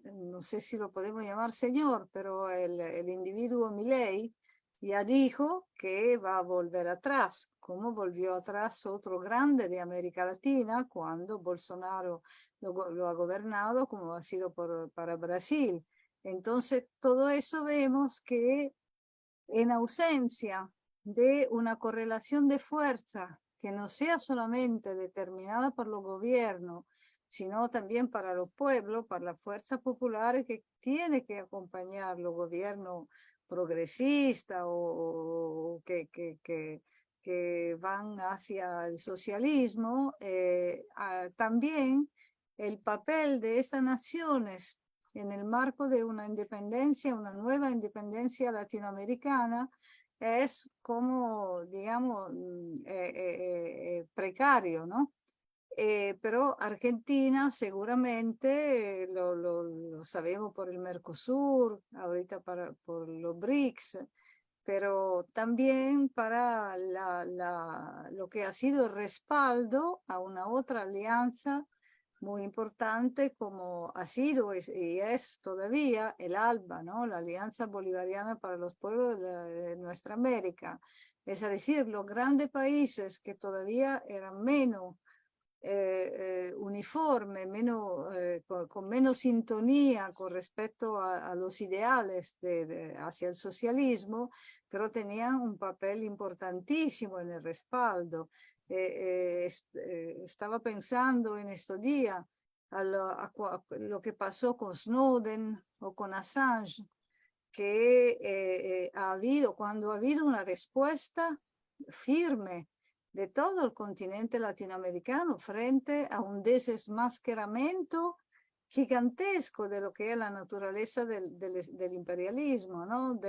no sé si lo podemos llamar señor, pero el individuo Milei ya dijo que va a volver atrás, como volvió atrás otro grande de América Latina cuando Bolsonaro lo ha gobernado, como ha sido para Brasil. Entonces, todo eso vemos que en ausencia de una correlación de fuerza que no sea solamente determinada por los gobiernos, sino también para los pueblos, para las fuerzas populares que tiene que acompañar los gobiernos progresistas o que van hacia el socialismo. También el papel de estas naciones en el marco de una independencia, una nueva independencia latinoamericana, es como, digamos, precario, ¿no? Pero Argentina seguramente, lo sabemos por el Mercosur, ahorita por los BRICS, pero también para lo que ha sido el respaldo a una otra alianza muy importante como ha sido y es todavía el ALBA, ¿no? La Alianza Bolivariana para los Pueblos de Nuestra América. Es decir, los grandes países que todavía eran menos uniforme, con menos sintonía con respecto a los ideales hacia el socialismo, pero tenían un papel importantísimo en el respaldo. Estaba pensando en estos días a lo que pasó con Snowden o con Assange, que cuando ha habido una respuesta firme de todo el continente latinoamericano frente a un desmascaramiento gigantesco de lo que es la naturaleza del imperialismo, ¿no?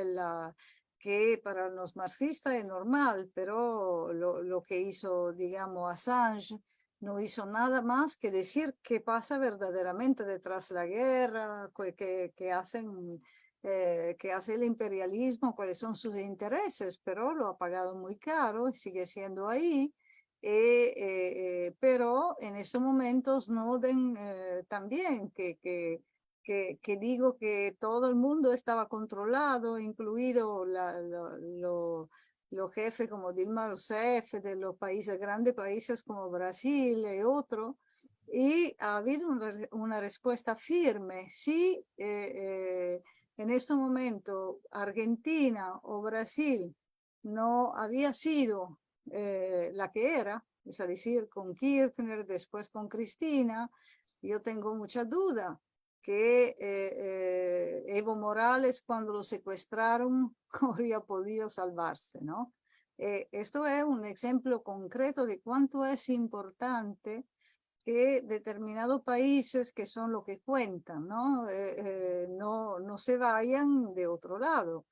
Que para los marxistas es normal, pero lo que hizo, digamos, Assange no hizo nada más que decir qué pasa verdaderamente detrás de la guerra, que hacen que hace el imperialismo, cuáles son sus intereses, pero lo ha pagado muy caro y sigue siendo ahí. Pero en esos momentos Snowden también, que digo que todo el mundo estaba controlado, incluido los jefes como Dilma Rousseff de los países, grandes países como Brasil y otros, y ha habido una respuesta firme. Sí, en este momento Argentina o Brasil no había sido la que era, es decir, con Kirchner, después con Cristina, yo tengo mucha duda que Evo Morales cuando lo secuestraron habría podido salvarse, ¿no? Esto es un ejemplo concreto de cuánto es importante que determinados países que son lo que cuentan, ¿no? No se vayan de otro lado,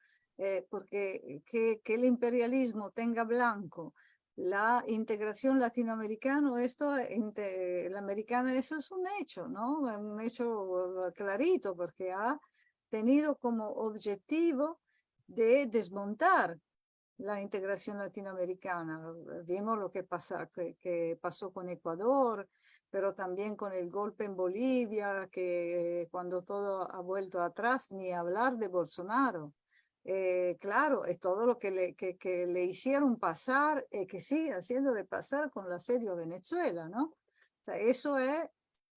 porque que el imperialismo tenga blanco la integración latinoamericana, la americana, eso es un hecho, ¿no? Un hecho clarito, porque ha tenido como objetivo de desmontar la integración latinoamericana. Vimos lo que pasó con Ecuador, pero también con el golpe en Bolivia, que cuando todo ha vuelto atrás, ni hablar de Bolsonaro. Claro, es todo lo que le hicieron pasar, que sigue haciéndole pasar con el asedio a Venezuela, ¿no? O sea, eso es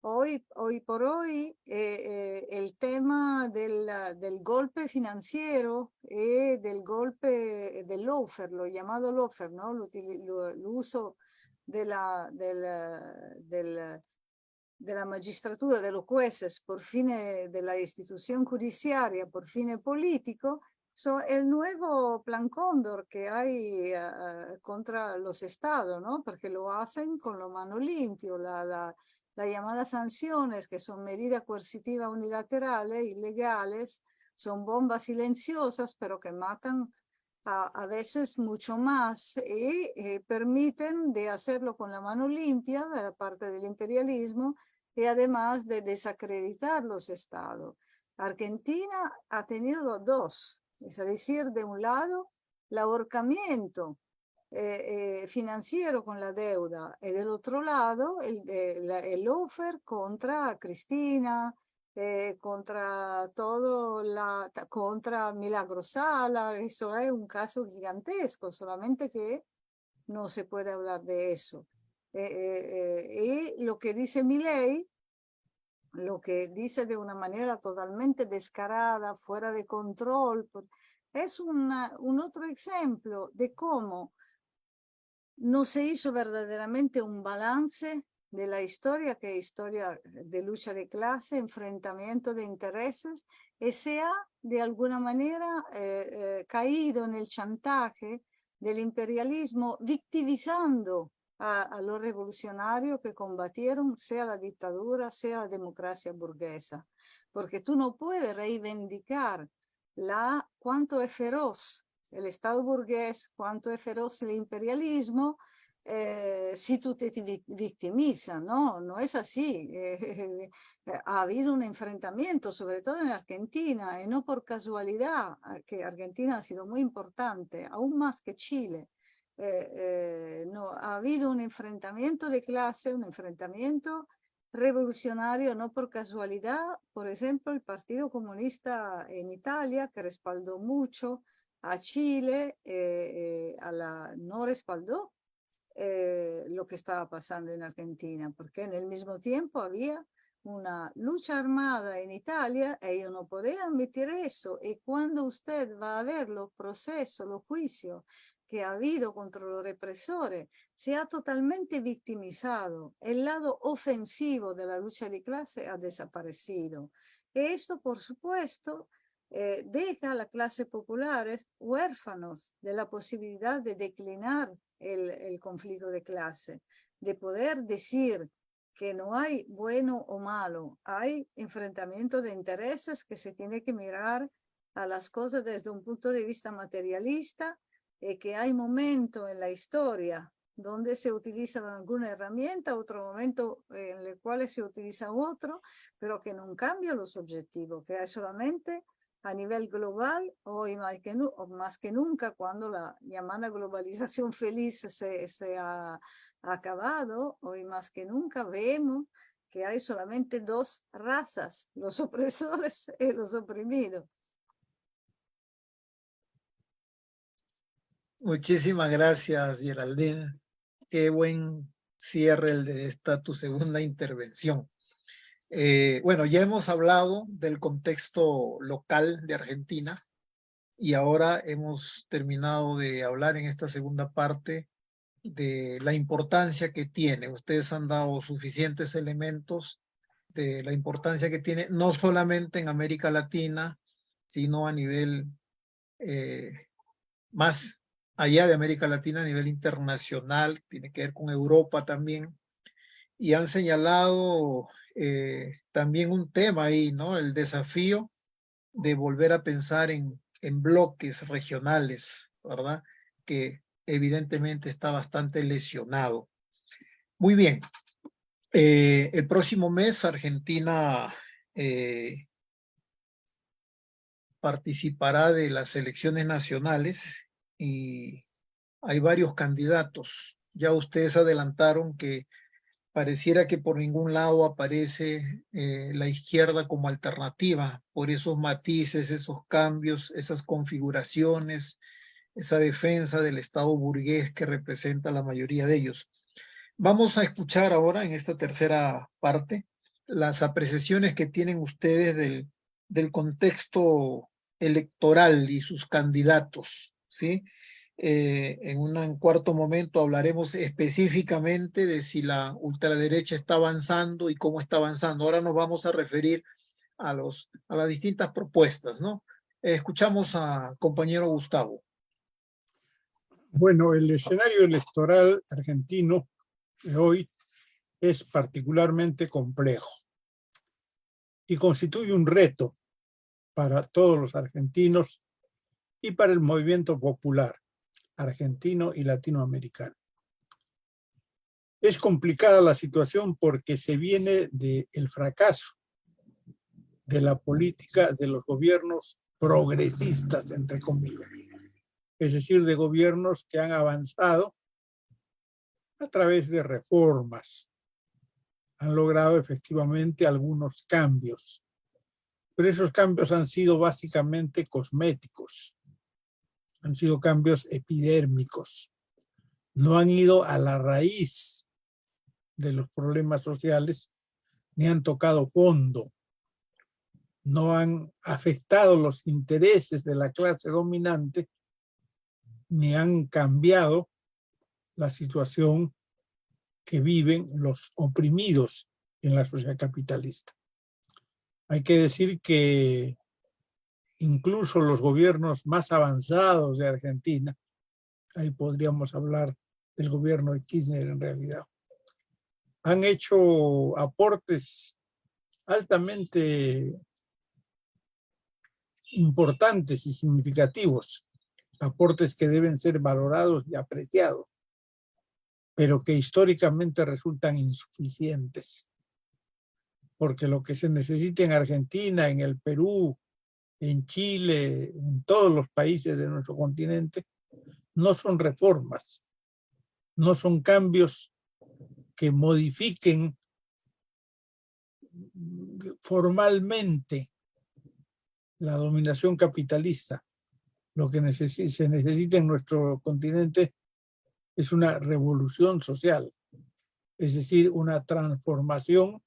hoy por hoy el tema del golpe financiero y del golpe del lawfare, lo llamado lawfare, ¿no? El uso de la magistratura, de los jueces por fines de la institución judiciaria, por fines políticos, son el nuevo plan Cóndor que hay contra los estados, ¿no? Porque lo hacen con la mano limpia, la llamada sanciones, que son medidas coercitivas unilaterales, ilegales, son bombas silenciosas, pero que matan a veces mucho más y permiten de hacerlo con la mano limpia de la parte del imperialismo y además de desacreditar los estados. Argentina ha tenido los dos, es decir, de un lado, el ahorcamiento financiero con la deuda y del otro lado, el offer contra Cristina, contra contra Milagro Sala. Eso es un caso gigantesco, solamente que no se puede hablar de eso. Y lo que dice Milei, lo que dice de una manera totalmente descarada, fuera de control, es un otro ejemplo de cómo no se hizo verdaderamente un balance de la historia, que es historia de lucha de clase, enfrentamiento de intereses, y se ha de alguna manera caído en el chantaje del imperialismo, victimizando a los revolucionarios que combatieron, sea la dictadura, sea la democracia burguesa, porque tú no puedes reivindicar cuánto es feroz el Estado burgués, cuánto es feroz el imperialismo, si tú te victimizas, ¿no? No es así. Ha habido un enfrentamiento, sobre todo en Argentina, y no por casualidad, que Argentina ha sido muy importante, aún más que Chile. No, ha habido un enfrentamiento de clase, un enfrentamiento revolucionario, no por casualidad. Por ejemplo, el Partido Comunista en Italia, que respaldó mucho a Chile, no respaldó lo que estaba pasando en Argentina, porque en el mismo tiempo había una lucha armada en Italia, ellos no podían admitir eso. Y cuando usted va a ver los procesos, los juicios que ha habido contra los represores, se ha totalmente victimizado. El lado ofensivo de la lucha de clase ha desaparecido. Esto, por supuesto, deja a las clases populares huérfanos de la posibilidad de declinar el conflicto de clase, de poder decir que no hay bueno o malo, hay enfrentamiento de intereses, que se tiene que mirar a las cosas desde un punto de vista materialista, que hay momentos en la historia donde se utiliza alguna herramienta, otro momento en el cual se utiliza otro, pero que no cambia los objetivos, que hay solamente a nivel global, hoy más que nunca, cuando la llamada globalización feliz se ha acabado, hoy más que nunca vemos que hay solamente dos razas, los opresores y los oprimidos. Muchísimas gracias, Geraldine. Qué buen cierre el de esta tu segunda intervención. Bueno, ya hemos hablado del contexto local de Argentina y ahora hemos terminado de hablar en esta segunda parte de la importancia que tiene. Ustedes han dado suficientes elementos de la importancia que tiene, no solamente en América Latina, sino a nivel más allá de América Latina, a nivel internacional, tiene que ver con Europa también. Y han señalado también un tema ahí, ¿no? El desafío de volver a pensar en bloques regionales, ¿verdad? Que evidentemente está bastante lesionado. Muy bien. El próximo mes Argentina participará de las elecciones nacionales y hay varios candidatos. Ya ustedes adelantaron que pareciera que por ningún lado aparece la izquierda como alternativa, por esos matices, esos cambios, esas configuraciones, esa defensa del Estado burgués que representa la mayoría de ellos. Vamos a escuchar ahora en esta tercera parte las apreciaciones que tienen ustedes del contexto electoral y sus candidatos, ¿sí? En un cuarto momento hablaremos específicamente de si la ultraderecha está avanzando y cómo está avanzando. Ahora nos vamos a referir a las distintas propuestas, ¿no? Escuchamos a compañero Gustavo. Bueno, el escenario electoral argentino de hoy es particularmente complejo y constituye un reto para todos los argentinos y para el movimiento popular argentino y latinoamericano. Es complicada la situación porque se viene del fracaso de la política de los gobiernos progresistas, entre comillas, es decir, de gobiernos que han avanzado a través de reformas, han logrado efectivamente algunos cambios, pero esos cambios han sido básicamente cosméticos, han sido cambios epidérmicos, no han ido a la raíz de los problemas sociales, ni han tocado fondo, no han afectado los intereses de la clase dominante, ni han cambiado la situación que viven los oprimidos en la sociedad capitalista. Hay que decir que incluso los gobiernos más avanzados de Argentina, ahí podríamos hablar del gobierno de Kirchner en realidad, han hecho aportes altamente importantes y significativos, aportes que deben ser valorados y apreciados, pero que históricamente resultan insuficientes, porque lo que se necesita en Argentina, en el Perú, en Chile, en todos los países de nuestro continente, no son reformas, no son cambios que modifiquen formalmente la dominación capitalista. Lo que se necesita en nuestro continente es una revolución social, es decir, una transformación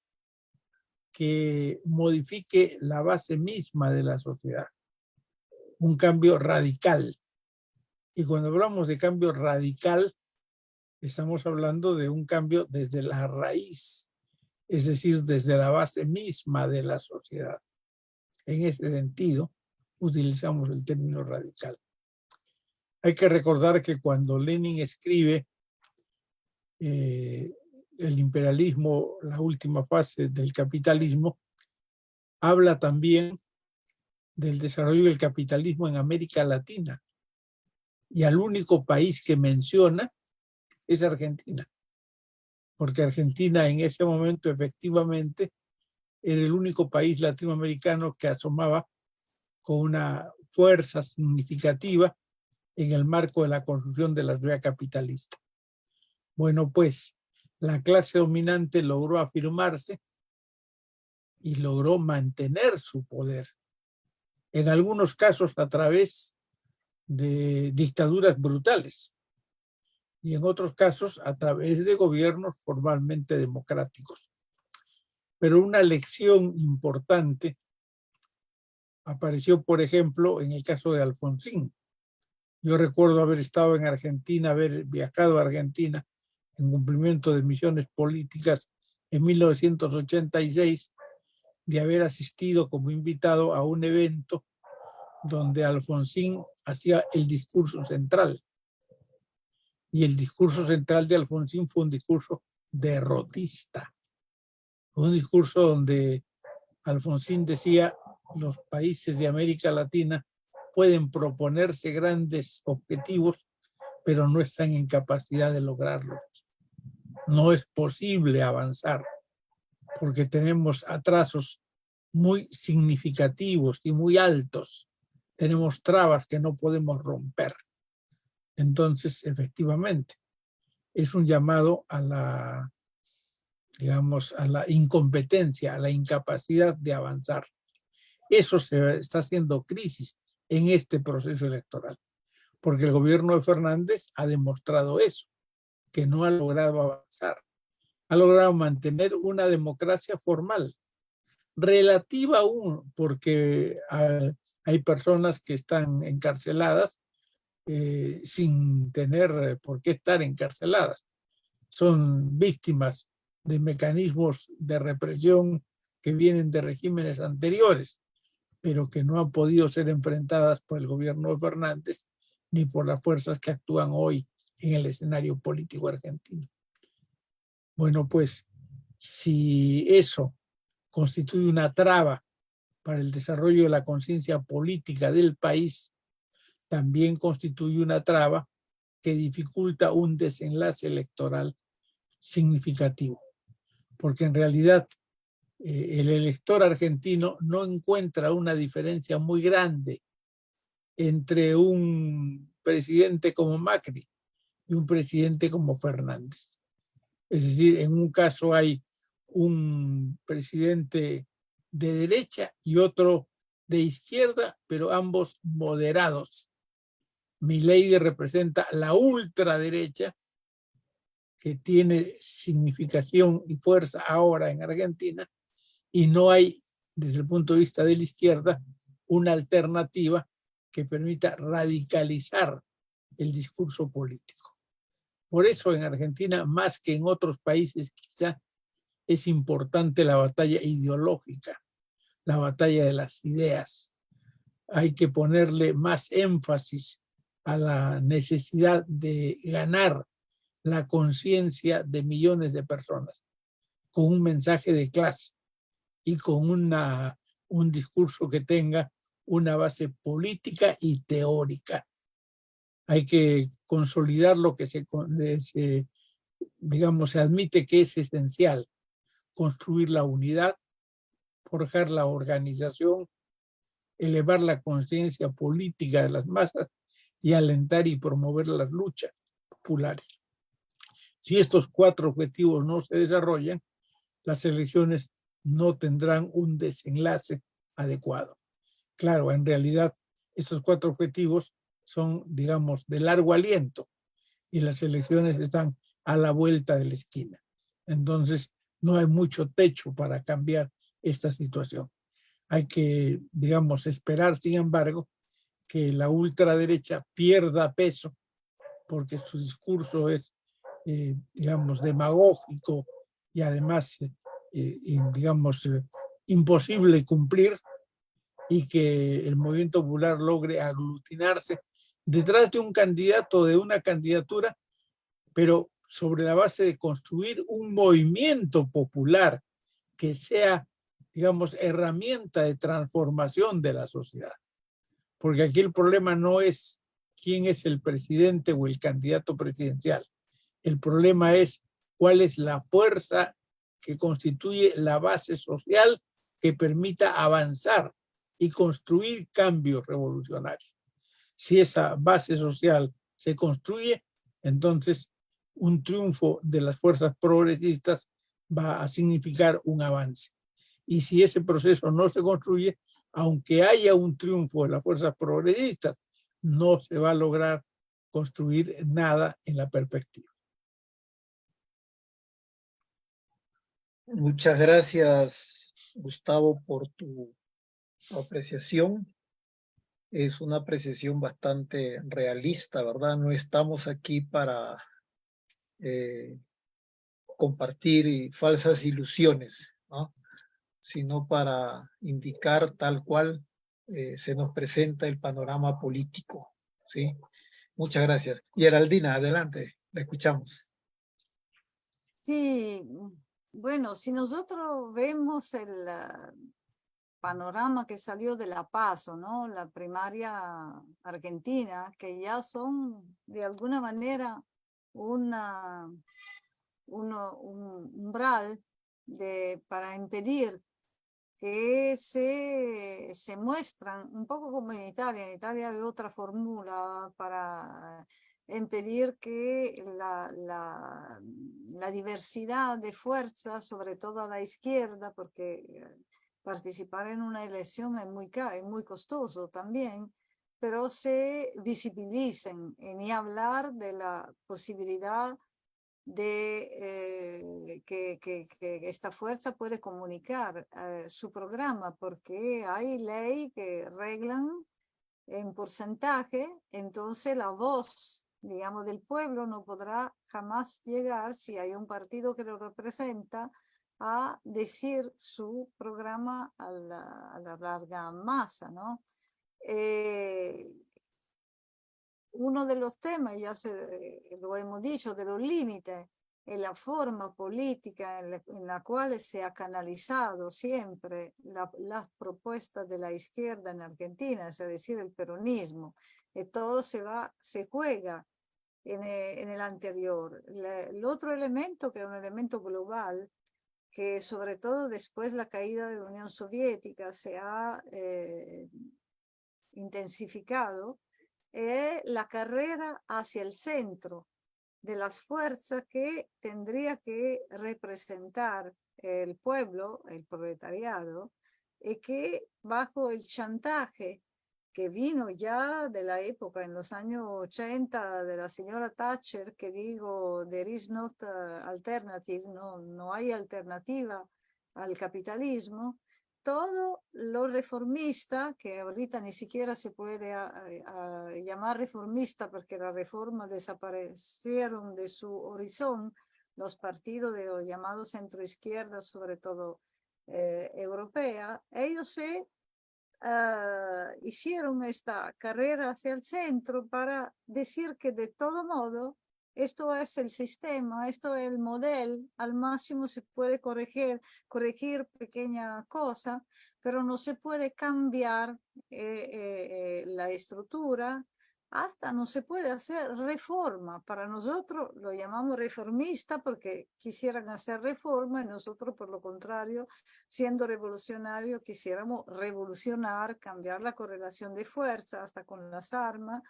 que modifique la base misma de la sociedad, un cambio radical. Y cuando hablamos de cambio radical, estamos hablando de un cambio desde la raíz, es decir, desde la base misma de la sociedad. En ese sentido, utilizamos el término radical. Hay que recordar que cuando Lenin escribe el imperialismo, la última fase del capitalismo, habla también del desarrollo del capitalismo en América Latina. Y al único país que menciona es Argentina, porque Argentina en ese momento efectivamente era el único país latinoamericano que asomaba con una fuerza significativa en el marco de la construcción de la sociedad capitalista. Bueno, pues la clase dominante logró afirmarse y logró mantener su poder, en algunos casos a través de dictaduras brutales y en otros casos a través de gobiernos formalmente democráticos. Pero una lección importante apareció, por ejemplo, en el caso de Alfonsín. Yo recuerdo haber estado en Argentina, haber viajado a Argentina en cumplimiento de misiones políticas en 1986, de haber asistido como invitado a un evento donde Alfonsín hacía el discurso central. Y el discurso central de Alfonsín fue un discurso derrotista. Un discurso donde Alfonsín decía: los países de América Latina pueden proponerse grandes objetivos, pero no están en capacidad de lograrlos. No es posible avanzar porque tenemos atrasos muy significativos y muy altos. Tenemos trabas que no podemos romper. Entonces, efectivamente, es un llamado a la, digamos, a la incompetencia, a la incapacidad de avanzar. Eso se está haciendo crisis en este proceso electoral, porque el gobierno de Fernández ha demostrado eso, que no ha logrado avanzar. Ha logrado mantener una democracia formal, relativa aún, porque hay personas que están encarceladas sin tener por qué estar encarceladas. Son víctimas de mecanismos de represión que vienen de regímenes anteriores, pero que no han podido ser enfrentadas por el gobierno de Fernández ni por las fuerzas que actúan hoy en el escenario político argentino. Bueno, pues si eso constituye una traba para el desarrollo de la conciencia política del país, también constituye una traba que dificulta un desenlace electoral significativo, porque en realidad el elector argentino no encuentra una diferencia muy grande entre un presidente como Macri y un presidente como Fernández. Es decir, en un caso hay un presidente de derecha y otro de izquierda, pero ambos moderados. Milei representa la ultraderecha, que tiene significación y fuerza ahora en Argentina, y no hay, desde el punto de vista de la izquierda, una alternativa que permita radicalizar el discurso político. Por eso en Argentina, más que en otros países, quizá es importante la batalla ideológica, la batalla de las ideas. Hay que ponerle más énfasis a la necesidad de ganar la conciencia de millones de personas con un mensaje de clase y con un discurso que tenga una base política y teórica. Hay que consolidar lo que se admite que es esencial: construir la unidad, forjar la organización, elevar la conciencia política de las masas y alentar y promover las luchas populares. Si estos 4 objetivos no se desarrollan, las elecciones no tendrán un desenlace adecuado. Claro, en realidad estos 4 objetivos son, digamos, de largo aliento y las elecciones están a la vuelta de la esquina. Entonces, no hay mucho techo para cambiar esta situación. Hay que, digamos, esperar, sin embargo, que la ultraderecha pierda peso, porque su discurso es, digamos, demagógico y además, imposible de cumplir, y que el movimiento popular logre aglutinarse detrás de un candidato, de una candidatura, pero sobre la base de construir un movimiento popular que sea, digamos, herramienta de transformación de la sociedad. Porque aquí el problema no es quién es el presidente o el candidato presidencial. El problema es cuál es la fuerza que constituye la base social que permita avanzar y construir cambios revolucionarios. Si esa base social se construye, entonces un triunfo de las fuerzas progresistas va a significar un avance. Y si ese proceso no se construye, aunque haya un triunfo de las fuerzas progresistas, no se va a lograr construir nada en la perspectiva. Muchas gracias, Gustavo, por tu apreciación. Es una apreciación bastante realista, ¿verdad? No estamos aquí para compartir falsas ilusiones, ¿no? Sino para indicar tal cual se nos presenta el panorama político, ¿sí? Muchas gracias. Geraldina, adelante, la escuchamos. Sí, bueno, si nosotros vemos el panorama que salió de La Paso, ¿no? La primaria argentina, que ya son de alguna manera un umbral para impedir que se muestran, un poco como en Italia hay otra fórmula para impedir que la diversidad de fuerzas, sobre todo a la izquierda, porque participar en una elección es muy costoso también, pero se visibilicen, ni hablar de la posibilidad de que esta fuerza puede comunicar su programa, porque hay ley que reglan en porcentaje, entonces la voz, digamos, del pueblo no podrá jamás llegar, si hay un partido que lo representa, a decir su programa a la larga masa, ¿no? Uno de los temas, ya lo hemos dicho, de los límites en la forma política en la cual se ha canalizado siempre las propuestas de la izquierda en Argentina, es decir, el peronismo. Todo se juega en el anterior. El otro elemento, que es un elemento global, que sobre todo después de la caída de la Unión Soviética se ha intensificado, es la carrera hacia el centro de las fuerzas que tendría que representar el pueblo, el proletariado, y que bajo el chantaje que vino ya de la época, en los años 80, de la señora Thatcher, que digo, there is not alternative, no hay alternativa al capitalismo, todo lo reformista, que ahorita ni siquiera se puede llamar reformista porque las reformas desaparecieron de su horizonte, los partidos de los llamados centroizquierda, sobre todo europea, ellos hicieron esta carrera hacia el centro para decir que de todo modo esto es el sistema, esto es el modelo, al máximo se puede corregir pequeña cosa, pero no se puede cambiar la estructura, hasta no se puede hacer reforma. Para nosotros lo llamamos reformista porque quisieran hacer reforma y nosotros por lo contrario, siendo revolucionarios, quisiéramos revolucionar, cambiar la correlación de fuerza hasta con las armas,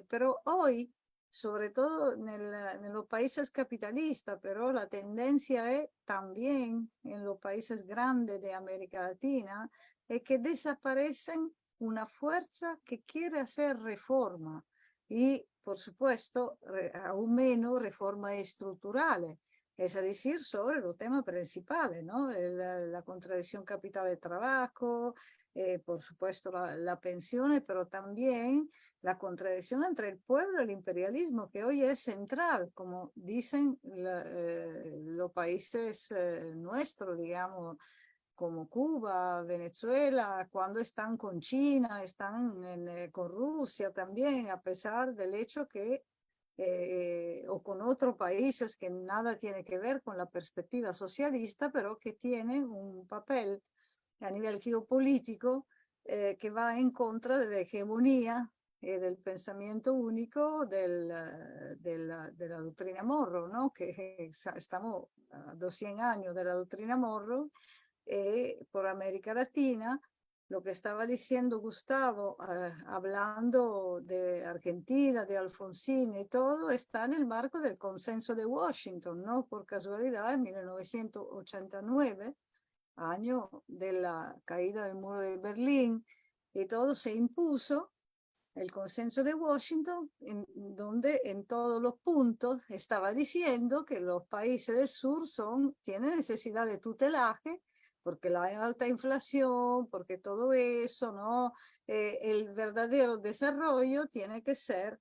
pero hoy sobre todo en los países capitalistas, pero la tendencia es también en los países grandes de América Latina, es que desaparecen una fuerza que quiere hacer reforma y, por supuesto, aún menos reformas estructurales, es decir, sobre los temas principales, ¿no? La contradicción capital de trabajo, por supuesto la pensión, pero también la contradicción entre el pueblo y el imperialismo, que hoy es central, como dicen los países nuestros, digamos, como Cuba, Venezuela, cuando están con China, están con Rusia también, a pesar del hecho que o con otros países que nada tiene que ver con la perspectiva socialista, pero que tienen un papel a nivel geopolítico que va en contra de la hegemonía del pensamiento único de la doctrina Monroe, ¿no? Que estamos a 200 años de la doctrina Monroe por América Latina, lo que estaba diciendo Gustavo, hablando de Argentina, de Alfonsín y todo, está en el marco del consenso de Washington, ¿no? Por casualidad, en 1989, año de la caída del muro de Berlín, y todo se impuso el consenso de Washington, donde en todos los puntos estaba diciendo que los países del sur tienen necesidad de tutelaje, porque la alta inflación, porque todo eso, ¿no? El verdadero desarrollo tiene que ser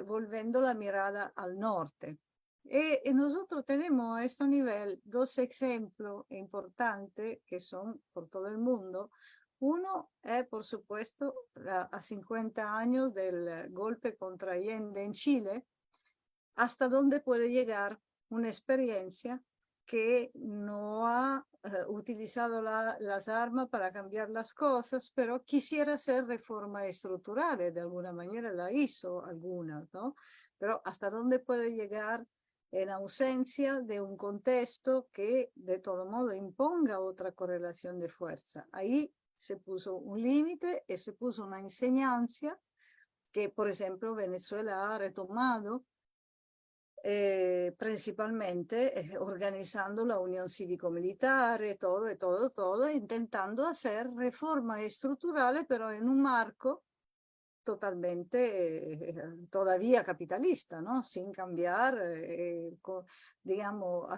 volviendo la mirada al norte. Y nosotros tenemos a este nivel dos ejemplos importantes que son por todo el mundo. Uno es, por supuesto, a 50 años del golpe contra Allende en Chile, hasta dónde puede llegar una experiencia que no ha utilizado las armas para cambiar las cosas, pero quisiera hacer reformas estructurales, de alguna manera la hizo algunas, ¿no? Pero hasta dónde puede llegar en ausencia de un contexto que de todo modo imponga otra correlación de fuerza. Ahí se puso un límite y se puso una enseñanza que, por ejemplo, Venezuela ha retomado principalmente organizando la Unión Cívico-Militar, todo, intentando hacer reformas estructurales, pero en un marco totalmente todavía capitalista, ¿no? Sin cambiar, digamos,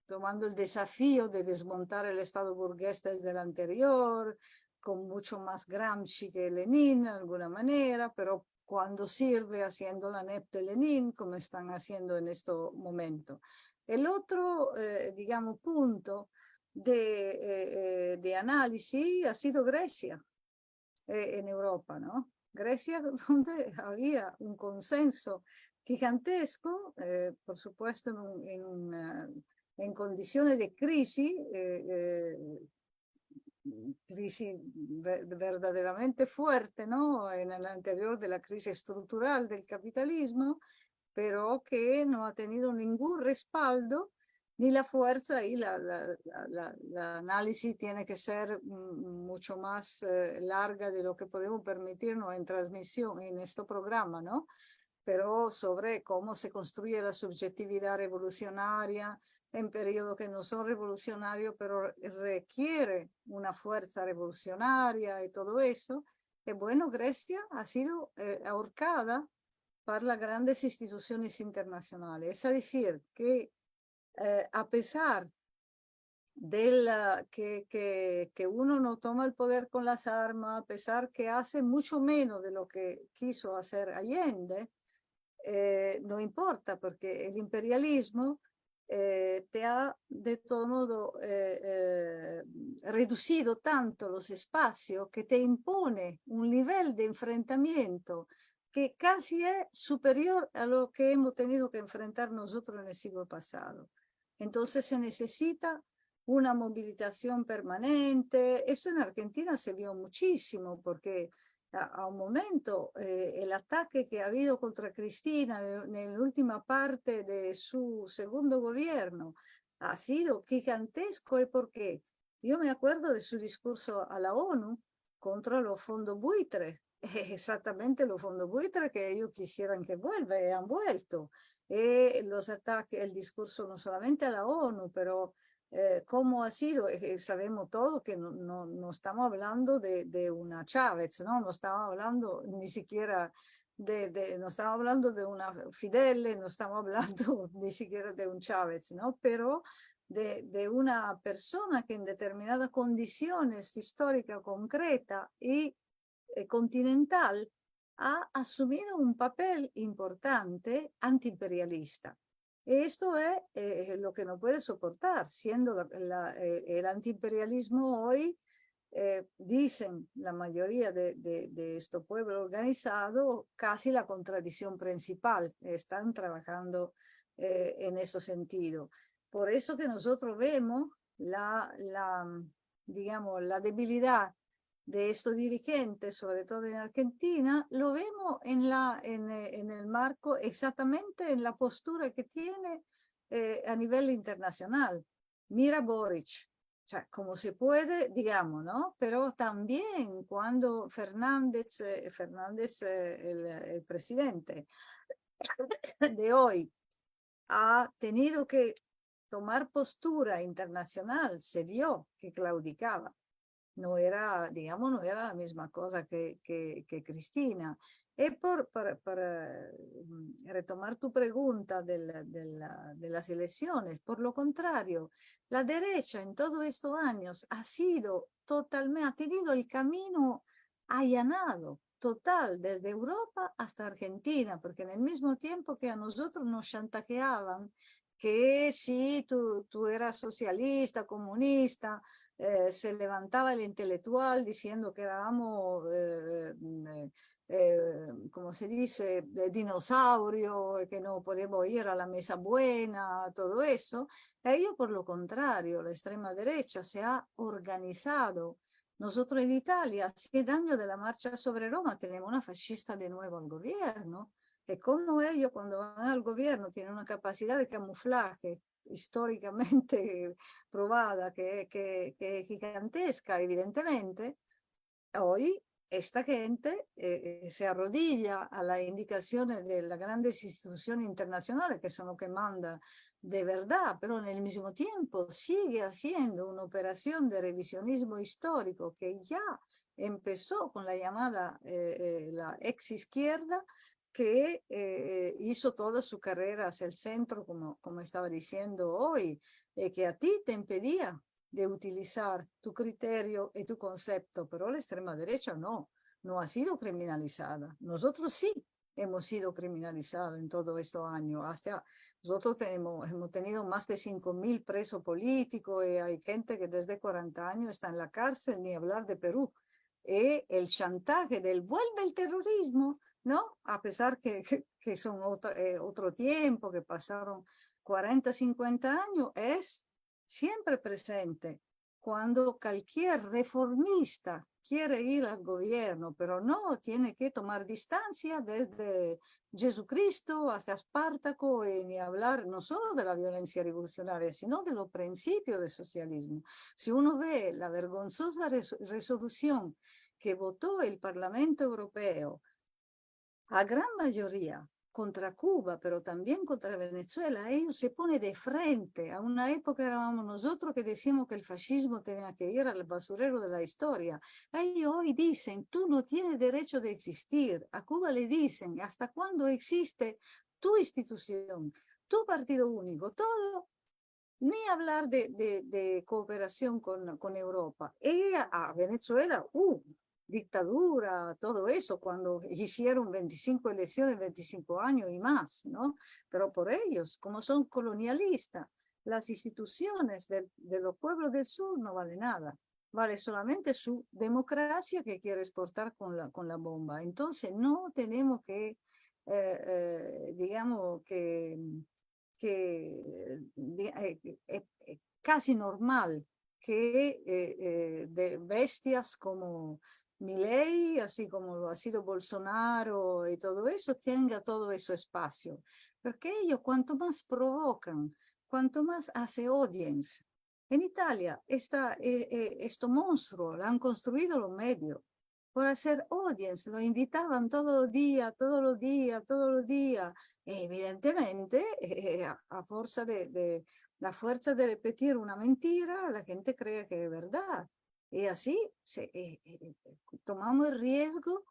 tomando el desafío de desmontar el Estado burgués desde el anterior, con mucho más Gramsci que Lenin, de alguna manera, pero cuando sirve haciendo la NEP de Lenin, como están haciendo en este momento. El otro, digamos, punto de análisis ha sido Grecia. En Europa, ¿no? Grecia, donde había un consenso gigantesco, por supuesto en condiciones de crisis, crisis verdaderamente fuerte, ¿no? En el anterior de la crisis estructural del capitalismo, pero que no ha tenido ningún respaldo ni la fuerza, y la análisis tiene que ser mucho más larga de lo que podemos permitirnos en transmisión en este programa, ¿no? Pero sobre cómo se construye la subjetividad revolucionaria en periodos que no son revolucionarios, pero requiere una fuerza revolucionaria y todo eso. Y bueno, Grecia ha sido ahorcada por las grandes instituciones internacionales. Es decir, que a pesar de que uno no toma el poder con las armas, a pesar que hace mucho menos de lo que quiso hacer Allende, no importa, porque el imperialismo te ha de todo modo reducido tanto los espacios que te impone un nivel de enfrentamiento que casi es superior a lo que hemos tenido que enfrentar nosotros en el siglo pasado. Entonces se necesita una movilización permanente. Eso en Argentina se vio muchísimo, porque a un momento el ataque que ha habido contra Cristina en la última parte de su segundo gobierno ha sido gigantesco. ¿Y por qué? Yo me acuerdo de su discurso a la ONU contra los fondos buitres, exactamente los fondos buitres que ellos quisieran que vuelvan y han vuelto. Los ataques, el discurso no solamente a la ONU, pero cómo ha sido, sabemos todos que no estamos hablando de una Chávez, no estamos hablando ni siquiera no estamos hablando de una Fidel, no estamos hablando ni siquiera de un Chávez, ¿no? Pero de una persona que en determinadas condiciones históricas concretas y continental ha asumido un papel importante antiimperialista. Esto es lo que no puede soportar, siendo el antiimperialismo hoy, dicen la mayoría de este pueblo organizado, casi la contradicción principal. Están trabajando en ese sentido. Por eso que nosotros vemos digamos, la debilidad de estos dirigentes, sobre todo en Argentina, lo vemos en el marco, exactamente en la postura que tiene a nivel internacional. Mira Boric, sea, como se puede, digamos, ¿no? Pero también cuando Fernández, el presidente de hoy, ha tenido que tomar postura internacional, se vio que claudicaba. No era, digamos, no era la misma cosa que Cristina. Y para retomar tu pregunta de las elecciones, por lo contrario, la derecha en todos estos años ha sido totalmente, ha tenido el camino allanado, total, desde Europa hasta Argentina, porque en el mismo tiempo que a nosotros nos chantajeaban que si tú eras socialista, comunista, se levantaba el intelectual diciendo que éramos, como se dice, de dinosaurio, que no podemos ir a la mesa buena, todo eso. Ellos, por lo contrario, la extrema derecha se ha organizado. Nosotros en Italia, 100 años de la marcha sobre Roma, tenemos una fascista de nuevo al gobierno. Y como ellos cuando van al gobierno tienen una capacidad de camuflaje históricamente probada que es gigantesca, evidentemente, hoy esta gente se arrodilla a las indicaciones de las grandes instituciones internacionales, que son lo que manda de verdad, pero en el mismo tiempo sigue haciendo una operación de revisionismo histórico que ya empezó con la llamada la ex izquierda, que hizo toda su carrera hacia el centro, como estaba diciendo hoy, que a ti te impedía de utilizar tu criterio y tu concepto, pero la extrema derecha no ha sido criminalizada. Nosotros sí hemos sido criminalizados en todos estos años. Hasta nosotros hemos tenido más de 5.000 presos políticos y hay gente que desde 40 años está en la cárcel, ni hablar de Perú. Y el chantaje del vuelve el terrorismo, ¿no? A pesar que son otro tiempo, que pasaron 40, 50 años, es siempre presente cuando cualquier reformista quiere ir al gobierno, pero no tiene que tomar distancia desde Jesucristo hasta Espartaco, y ni hablar no solo de la violencia revolucionaria, sino de los principios del socialismo. Si uno ve la vergonzosa resolución que votó el Parlamento Europeo a gran mayoría contra Cuba, pero también contra Venezuela, ellos se ponen de frente. A una época éramos nosotros que decíamos que el fascismo tenía que ir al basurero de la historia. Ellos hoy dicen, tú no tienes derecho de existir. A Cuba le dicen, ¿hasta cuándo existe tu institución, tu partido único? Todo, ni hablar de cooperación con Europa. Y a Venezuela, dictadura, todo eso, cuando hicieron 25 elecciones, 25 años y más, ¿no? Pero por ellos, como son colonialistas, las instituciones de los pueblos del sur no valen nada. Vale solamente su democracia que quiere exportar con la bomba. Entonces no tenemos que, digamos, casi normal que de bestias como Milei, así como lo ha sido Bolsonaro y todo eso, tenga todo ese espacio. Porque ellos cuanto más provocan, cuanto más hace audience. En Italia, este monstruo lo han construido los medios por hacer audience, lo invitaban todos los días, todos los días, todos los días. Evidentemente, a fuerza la fuerza de repetir una mentira, la gente cree que es verdad. Y así tomamos el riesgo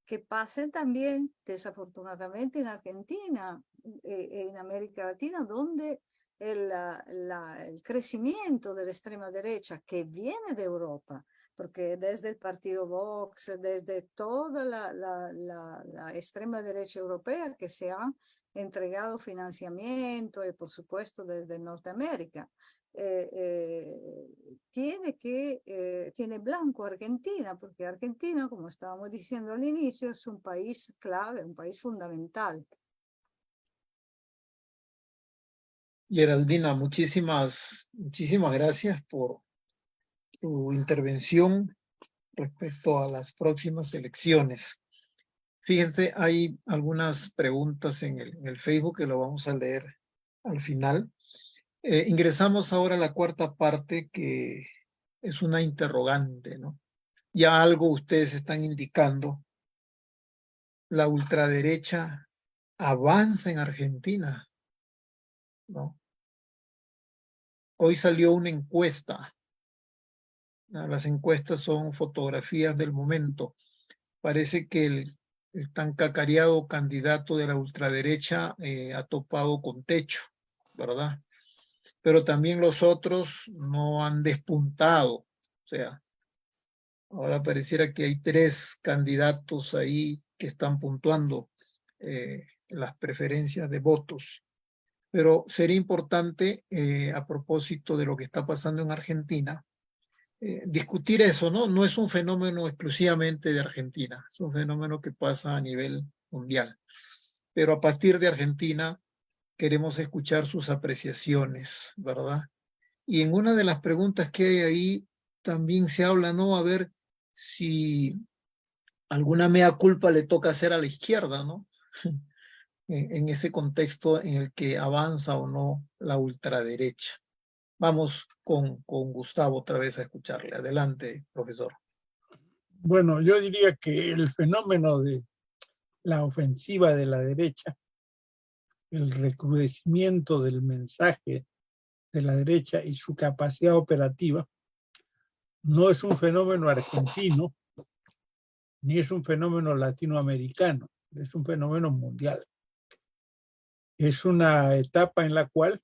que pasen también, desafortunadamente, en Argentina, en América Latina, donde el crecimiento de la extrema derecha que viene de Europa, porque desde el partido Vox, desde toda la extrema derecha europea que se han entregado financiamiento y por supuesto desde Norteamérica, tiene blanco Argentina, porque Argentina, como estábamos diciendo al inicio, es un país clave, un país fundamental. Geraldina, muchísimas gracias por tu intervención respecto a las próximas elecciones. Fíjense, hay algunas preguntas en el Facebook que lo vamos a leer al final. Ingresamos ahora a la cuarta parte que es una interrogante, ¿no? Ya algo ustedes están indicando. La ultraderecha avanza en Argentina, ¿no? Hoy salió una encuesta. Las encuestas son fotografías del momento. Parece que el tan cacareado candidato de la ultraderecha ha topado con techo, ¿verdad? Pero también los otros no han despuntado. O sea, ahora pareciera que hay 3 candidatos ahí que están puntuando las preferencias de votos. Pero sería importante, a propósito de lo que está pasando en Argentina, discutir eso, ¿no? No es un fenómeno exclusivamente de Argentina, es un fenómeno que pasa a nivel mundial. Pero a partir de Argentina queremos escuchar sus apreciaciones, ¿verdad? Y en una de las preguntas que hay ahí también se habla, ¿no? A ver si alguna mea culpa le toca hacer a la izquierda, ¿no? En ese contexto en el que avanza o no la ultraderecha. Vamos con Gustavo otra vez a escucharle. Adelante, profesor. Bueno, yo diría que el fenómeno de la ofensiva de la derecha, el recrudecimiento del mensaje de la derecha y su capacidad operativa, no es un fenómeno argentino, ni es un fenómeno latinoamericano, es un fenómeno mundial. Es una etapa en la cual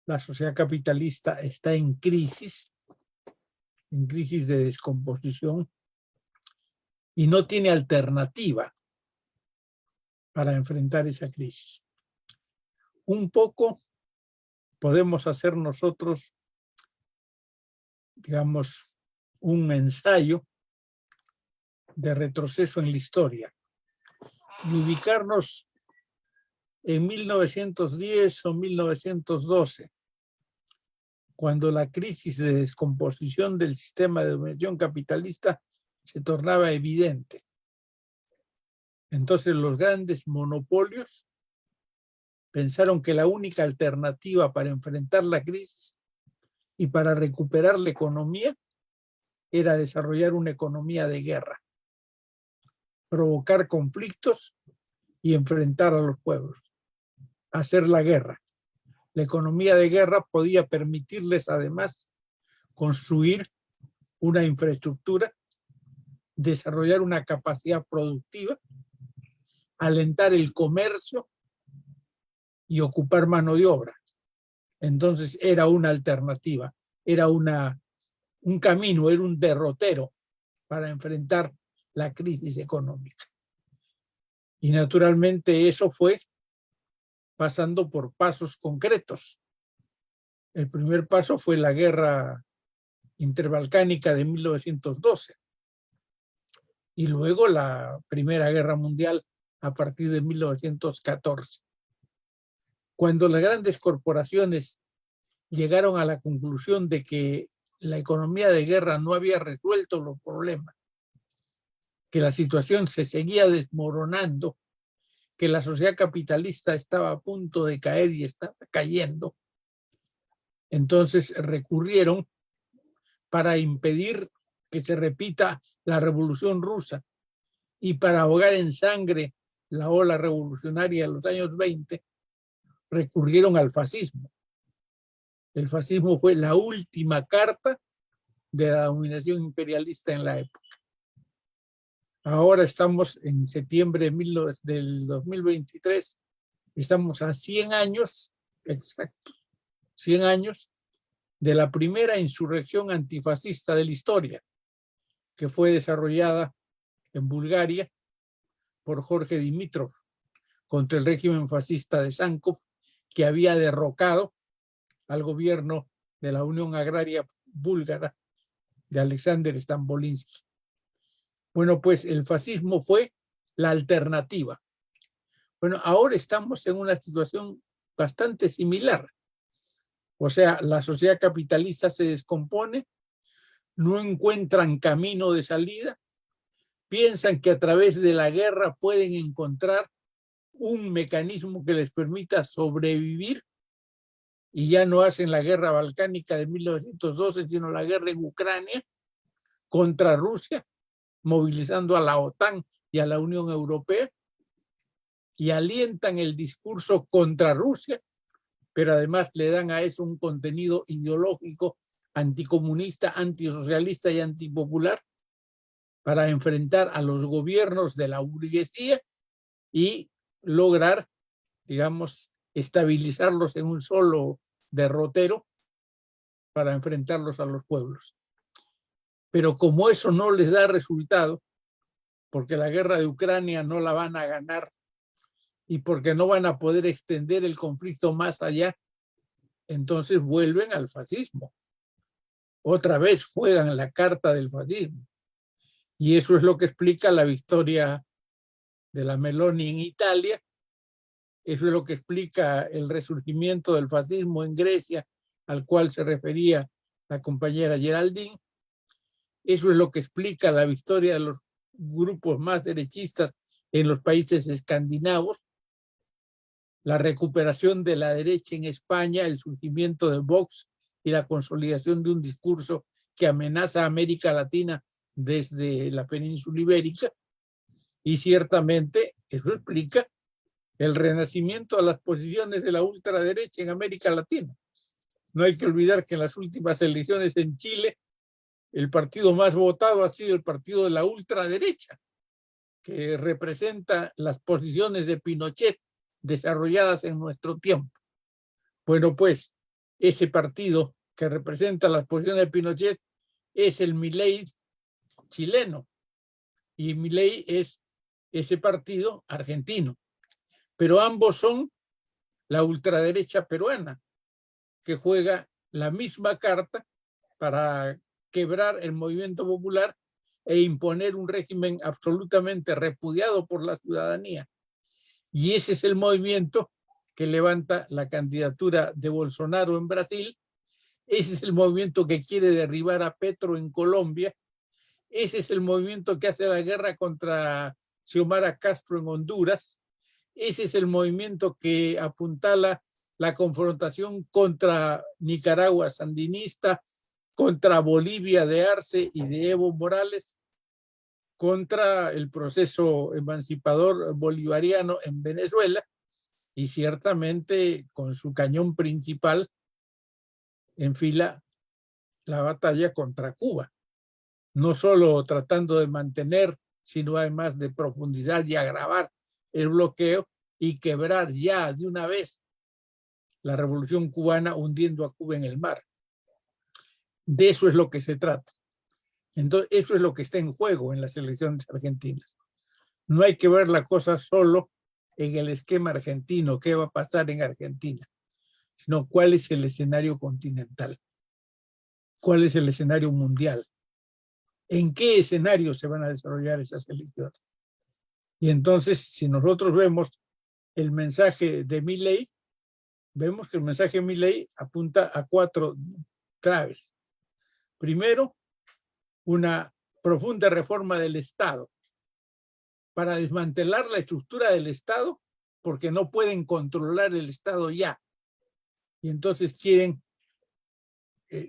la sociedad capitalista está en crisis de descomposición, y no tiene alternativa para enfrentar esa crisis. Un poco podemos hacer nosotros, digamos, un ensayo de retroceso en la historia y ubicarnos en 1910 o 1912, cuando la crisis de descomposición del sistema de dominación capitalista se tornaba evidente. Entonces los grandes monopolios pensaron que la única alternativa para enfrentar la crisis y para recuperar la economía era desarrollar una economía de guerra, provocar conflictos y enfrentar a los pueblos, hacer la guerra. La economía de guerra podía permitirles además construir una infraestructura, desarrollar una capacidad productiva, alentar el comercio y ocupar mano de obra. Entonces era una alternativa, era un camino, era un derrotero para enfrentar la crisis económica. Y naturalmente eso fue pasando por pasos concretos. El primer paso fue la guerra interbalcánica de 1912 y luego la Primera Guerra Mundial a partir de 1914. Cuando las grandes corporaciones llegaron a la conclusión de que la economía de guerra no había resuelto los problemas, que la situación se seguía desmoronando, que la sociedad capitalista estaba a punto de caer y estaba cayendo, entonces recurrieron para impedir que se repita la Revolución Rusa y para ahogar en sangre la ola revolucionaria de los años 20, recurrieron al fascismo. El fascismo fue la última carta de la dominación imperialista en la época. Ahora estamos en septiembre del 2023, estamos a 100 años, exactos, 100 años de la primera insurrección antifascista de la historia, que fue desarrollada en Bulgaria por Jorge Dimitrov contra el régimen fascista de Sánkov, que había derrocado al gobierno de la Unión Agraria Búlgara de Alexander Stambolinsky. Bueno, pues el fascismo fue la alternativa. Bueno, ahora estamos en una situación bastante similar. O sea, la sociedad capitalista se descompone, no encuentran camino de salida, piensan que a través de la guerra pueden encontrar un mecanismo que les permita sobrevivir y ya no hacen la guerra balcánica de 1912, sino la guerra en Ucrania contra Rusia, movilizando a la OTAN y a la Unión Europea, y alientan el discurso contra Rusia, pero además le dan a eso un contenido ideológico anticomunista, antisocialista y antipopular para enfrentar a los gobiernos de la burguesía y lograr, digamos, estabilizarlos en un solo derrotero para enfrentarlos a los pueblos. Pero como eso no les da resultado, porque la guerra de Ucrania no la van a ganar y porque no van a poder extender el conflicto más allá, entonces vuelven al fascismo. Otra vez juegan la carta del fascismo. Y eso es lo que explica la victoria de la Meloni en Italia. Eso es lo que explica el resurgimiento del fascismo en Grecia, al cual se refería la compañera Geraldine. Eso es lo que explica la victoria de los grupos más derechistas en los países escandinavos, la recuperación de la derecha en España, el surgimiento de Vox y la consolidación de un discurso que amenaza a América Latina desde la península ibérica. Y ciertamente eso explica el renacimiento de las posiciones de la ultraderecha en América Latina. No hay que olvidar que en las últimas elecciones en Chile, el partido más votado ha sido el partido de la ultraderecha, que representa las posiciones de Pinochet desarrolladas en nuestro tiempo. Bueno, pues ese partido que representa las posiciones de Pinochet es el Milei chileno, y Milei es ese partido argentino. Pero ambos son la ultraderecha peruana, que juega la misma carta para quebrar el movimiento popular e imponer un régimen absolutamente repudiado por la ciudadanía. Y ese es el movimiento que levanta la candidatura de Bolsonaro en Brasil. Ese es el movimiento que quiere derribar a Petro en Colombia. Ese es el movimiento que hace la guerra contra Xiomara Castro en Honduras. Ese es el movimiento que apuntala la confrontación contra Nicaragua sandinista, contra Bolivia de Arce y de Evo Morales, contra el proceso emancipador bolivariano en Venezuela, y ciertamente con su cañón principal enfila la batalla contra Cuba, no solo tratando de mantener, sino además de profundizar y agravar el bloqueo y quebrar ya de una vez la revolución cubana, hundiendo a Cuba en el mar. De eso es lo que se trata. Entonces, eso es lo que está en juego en las elecciones argentinas. No hay que ver la cosa solo en el esquema argentino, qué va a pasar en Argentina, sino cuál es el escenario continental, cuál es el escenario mundial, en qué escenario se van a desarrollar esas elecciones. Y entonces, si nosotros vemos el mensaje de Milei, vemos que el mensaje de Milei apunta a 4 claves. Primero, una profunda reforma del Estado para desmantelar la estructura del Estado, porque no pueden controlar el Estado ya. Y entonces quieren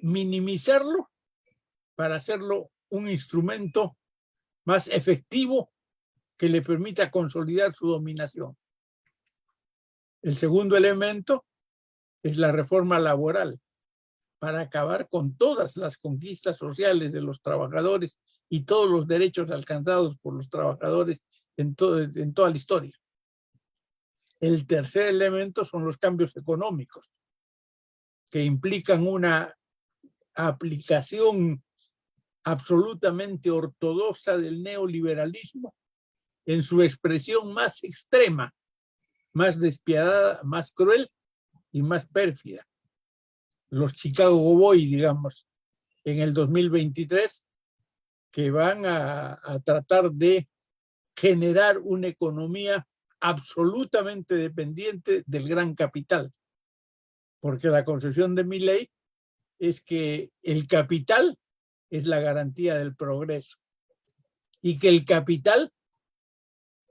minimizarlo para hacerlo un instrumento más efectivo que le permita consolidar su dominación. El segundo elemento es la reforma laboral, para acabar con todas las conquistas sociales de los trabajadores y todos los derechos alcanzados por los trabajadores en toda la historia. El tercer elemento son los cambios económicos, que implican una aplicación absolutamente ortodoxa del neoliberalismo en su expresión más extrema, más despiadada, más cruel y más pérfida. Los Chicago Boys, digamos, en el 2023, que van a tratar de generar una economía absolutamente dependiente del gran capital. Porque la concepción de Milei es que el capital es la garantía del progreso y que el capital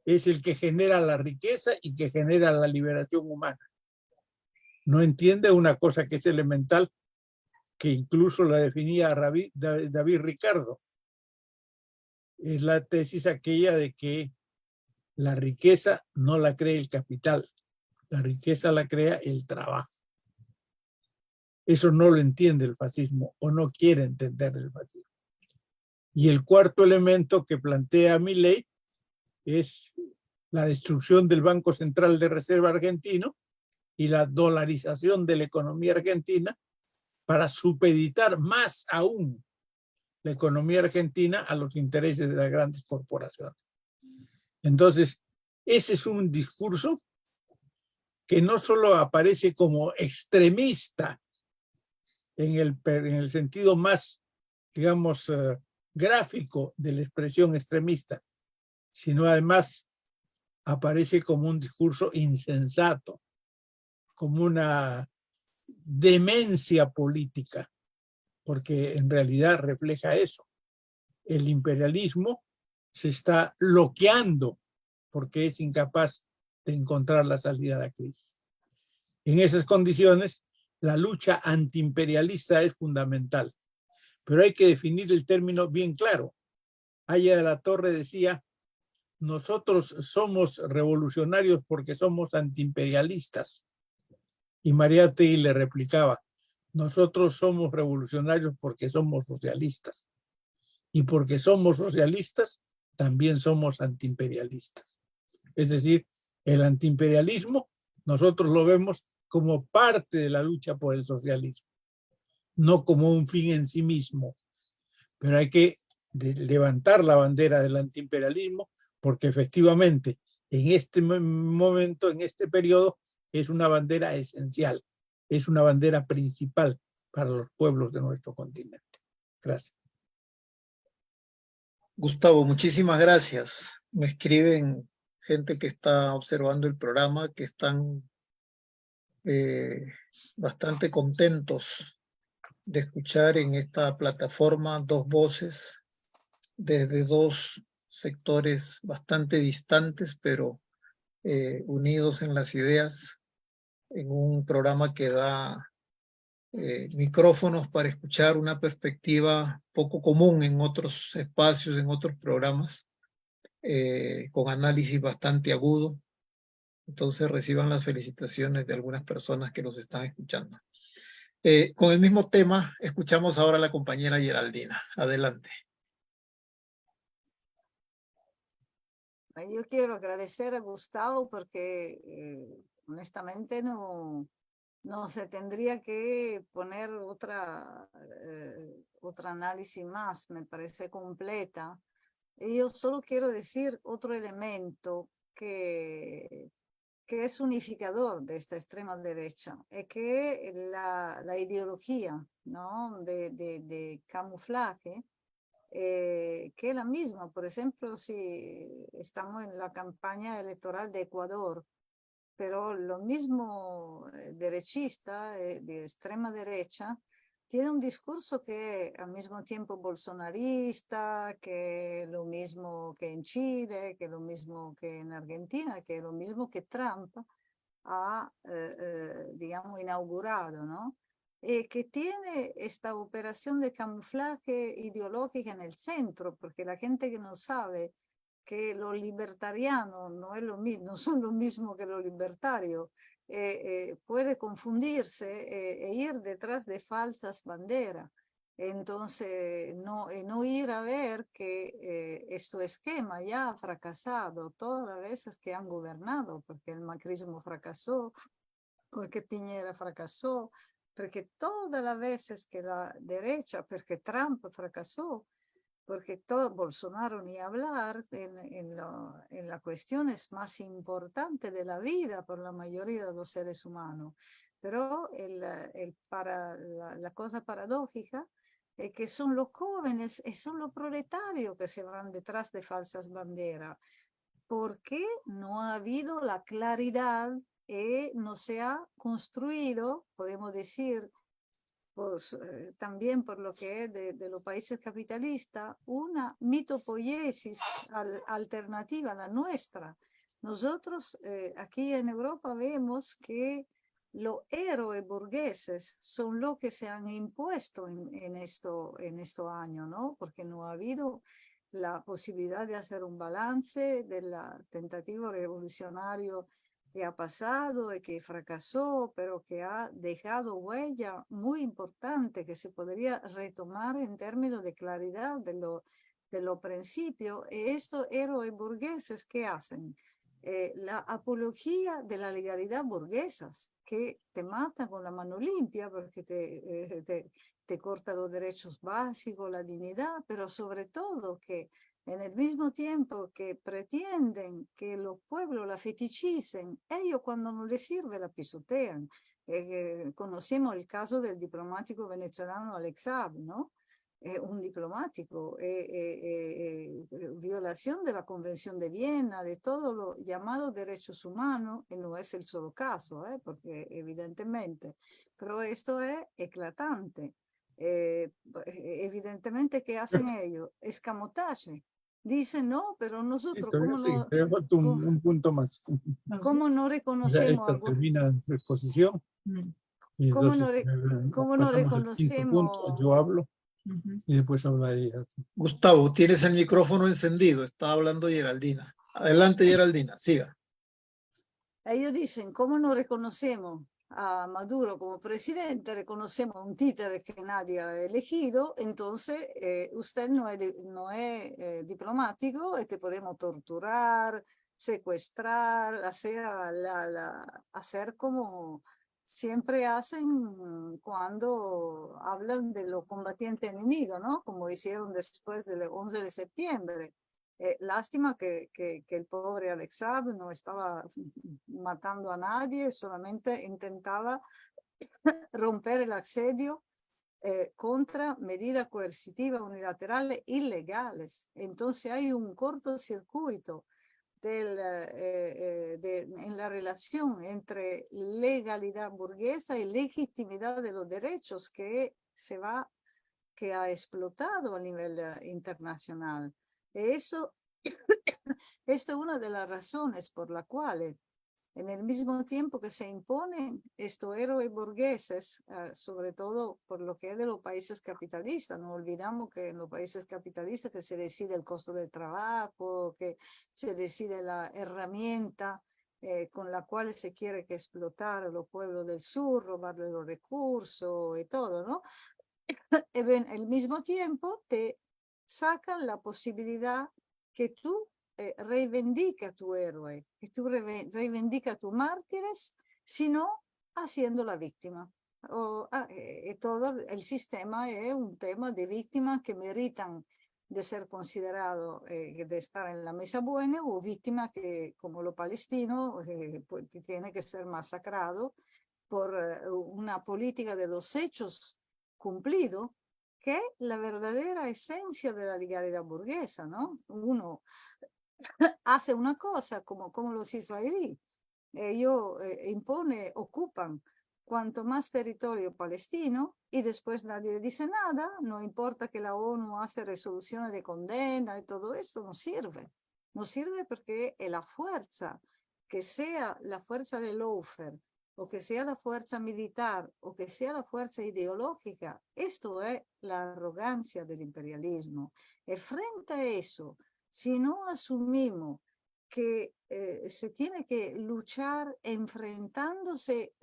es el que genera la riqueza y que genera la liberación humana. No entiende una cosa que es elemental, que incluso la definía David Ricardo. Es la tesis aquella de que la riqueza no la crea el capital, la riqueza la crea el trabajo. Eso no lo entiende el fascismo o no quiere entender el fascismo. Y el cuarto elemento que plantea Milei es la destrucción del Banco Central de Reserva argentino y la dolarización de la economía argentina para supeditar más aún la economía argentina a los intereses de las grandes corporaciones. Entonces, ese es un discurso que no solo aparece como extremista en el sentido más, digamos, gráfico de la expresión extremista, sino además aparece como un discurso insensato, como una demencia política, porque en realidad refleja eso. El imperialismo se está bloqueando porque es incapaz de encontrar la salida de la crisis. En esas condiciones, la lucha antiimperialista es fundamental, pero hay que definir el término bien claro. Aya de la Torre decía, nosotros somos revolucionarios porque somos antiimperialistas. Y Mariátegui le replicaba, nosotros somos revolucionarios porque somos socialistas. Y porque somos socialistas, también somos antiimperialistas. Es decir, el antiimperialismo nosotros lo vemos como parte de la lucha por el socialismo, no como un fin en sí mismo. Pero hay que levantar la bandera del antiimperialismo porque efectivamente en este momento, en este periodo, es una bandera esencial, es una bandera principal para los pueblos de nuestro continente. Gracias. Gustavo, muchísimas gracias. Me escriben gente que está observando el programa, que están bastante contentos de escuchar en esta plataforma dos voces desde dos sectores bastante distantes, pero unidos en las ideas, en un programa que da micrófonos para escuchar una perspectiva poco común en otros espacios, en otros programas, con análisis bastante agudo. Entonces reciban las felicitaciones de algunas personas que nos están escuchando. Con el mismo tema, escuchamos ahora a la compañera Geraldina. Adelante. Yo quiero agradecer a Gustavo porque honestamente no se tendría que poner otro análisis más, me parece completa. Y yo solo quiero decir otro elemento que es unificador de esta extrema derecha, es que la ideología, ¿no? de camuflaje, que es la misma. Por ejemplo, si estamos en la campaña electoral de Ecuador, pero lo mismo derechista, de extrema derecha, tiene un discurso que al mismo tiempo bolsonarista, que lo mismo que en Chile, que lo mismo que en Argentina, que lo mismo que Trump ha, digamos, inaugurado, ¿no? Que tiene esta operación de camuflaje ideológica en el centro, porque la gente que no sabe que los libertarianos no es lo mismo, no son lo mismo que los libertarios, puede confundirse e ir detrás de falsas banderas. Entonces, no ir a ver que este esquema ya ha fracasado todas las veces que han gobernado, porque el macrismo fracasó, porque Piñera fracasó, porque todas las veces que la derecha, porque Trump fracasó, porque todo Bolsonaro ni hablar en las cuestiones más importantes de la vida por la mayoría de los seres humanos. Pero la cosa paradójica es que son los jóvenes y son los proletarios que se van detrás de falsas banderas, porque no ha habido la claridad y no se ha construido, podemos decir, pues, también por lo que es de los países capitalistas, una mitopoiesis alternativa a la nuestra. Nosotros aquí en Europa vemos que los héroes burgueses son los que se han impuesto en estos años, ¿no? Porque no ha habido la posibilidad de hacer un balance de la tentativa revolucionaria que ha pasado y que fracasó, pero que ha dejado huella muy importante que se podría retomar en términos de claridad de los principios. Y estos héroes burgueses, ¿qué hacen? La apología de la legalidad burguesa, que te mata con la mano limpia porque te corta los derechos básicos, la dignidad, pero sobre todo que en el mismo tiempo que pretenden que los pueblos la fetichicen, ellos cuando no les sirve la pisotean. Conocemos el caso del diplomático venezolano Alex Saab, ¿no? Un diplomático, violación de la Convención de Viena, de todos los llamados derechos humanos, y no es el solo caso, porque evidentemente, pero esto es eclatante. Evidentemente, ¿qué hacen ellos? Escamotaje. Dicen, no, pero nosotros, ¿cómo Sí, no, todavía falta un punto más. cómo no O sea, reconocemos esta termina su exposición. Y cómo no, entonces cómo no pasamos al quinto punto. reconocemos? Yo hablo y después habla ella. Gustavo, tienes el micrófono encendido. Está hablando Geraldina. Adelante, Geraldina, siga. Ellos dicen, ¿cómo no reconocemos a Maduro como presidente? Reconocemos a un títere que nadie ha elegido, entonces usted no es diplomático y te podemos torturar, secuestrar, hacer como siempre hacen cuando hablan de los combatientes enemigos, ¿no? Como hicieron después del 11 de septiembre. Lástima que el pobre Alex Saab no estaba matando a nadie, solamente intentaba romper el asedio contra medidas coercitivas unilaterales ilegales. Entonces hay un cortocircuito en la relación entre legalidad burguesa y legitimidad de los derechos que ha explotado a nivel internacional. Esto es una de las razones por las cuales, en el mismo tiempo que se imponen estos héroes burgueses, sobre todo por lo que es de los países capitalistas, no olvidamos que en los países capitalistas que se decide el costo del trabajo, que se decide la herramienta con la cual se quiere que explotar a los pueblos del sur, robarle los recursos y todo, ¿no? Y al mismo tiempo te sacan la posibilidad que tú reivindica tu héroe, que tú reivindica tus mártires, sino haciendo la víctima. Todo el sistema es un tema de víctimas que meritan de ser considerados, de estar en la mesa buena, o víctimas que, como los palestinos, pues, tiene que ser masacrado por una política de los hechos cumplidos, que es la verdadera esencia de la legalidad burguesa, ¿no? Uno hace una cosa como los israelíes, ellos ocupan cuanto más territorio palestino y después nadie le dice nada, no importa que la ONU hace resoluciones de condena y todo eso, no sirve. No sirve porque la fuerza, que sea la fuerza del lawfare, o que sea la fuerza militar, o que sea la fuerza ideológica, esto es la arrogancia del imperialismo. Y frente a eso, si no asumimos que se tiene que luchar enfrentándose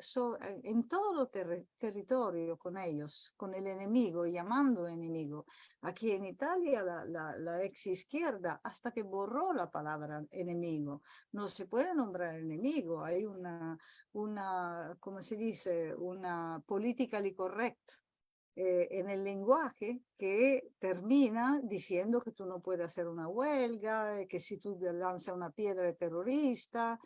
en todo los territorios con ellos, con el enemigo, llamándolo enemigo. Aquí en Italia la ex izquierda hasta que borró la palabra enemigo. No se puede nombrar enemigo, hay una ¿cómo se dice? Una politically correct en el lenguaje que termina diciendo que tú no puedes hacer una huelga, que si tú lanzas una piedra de terrorista,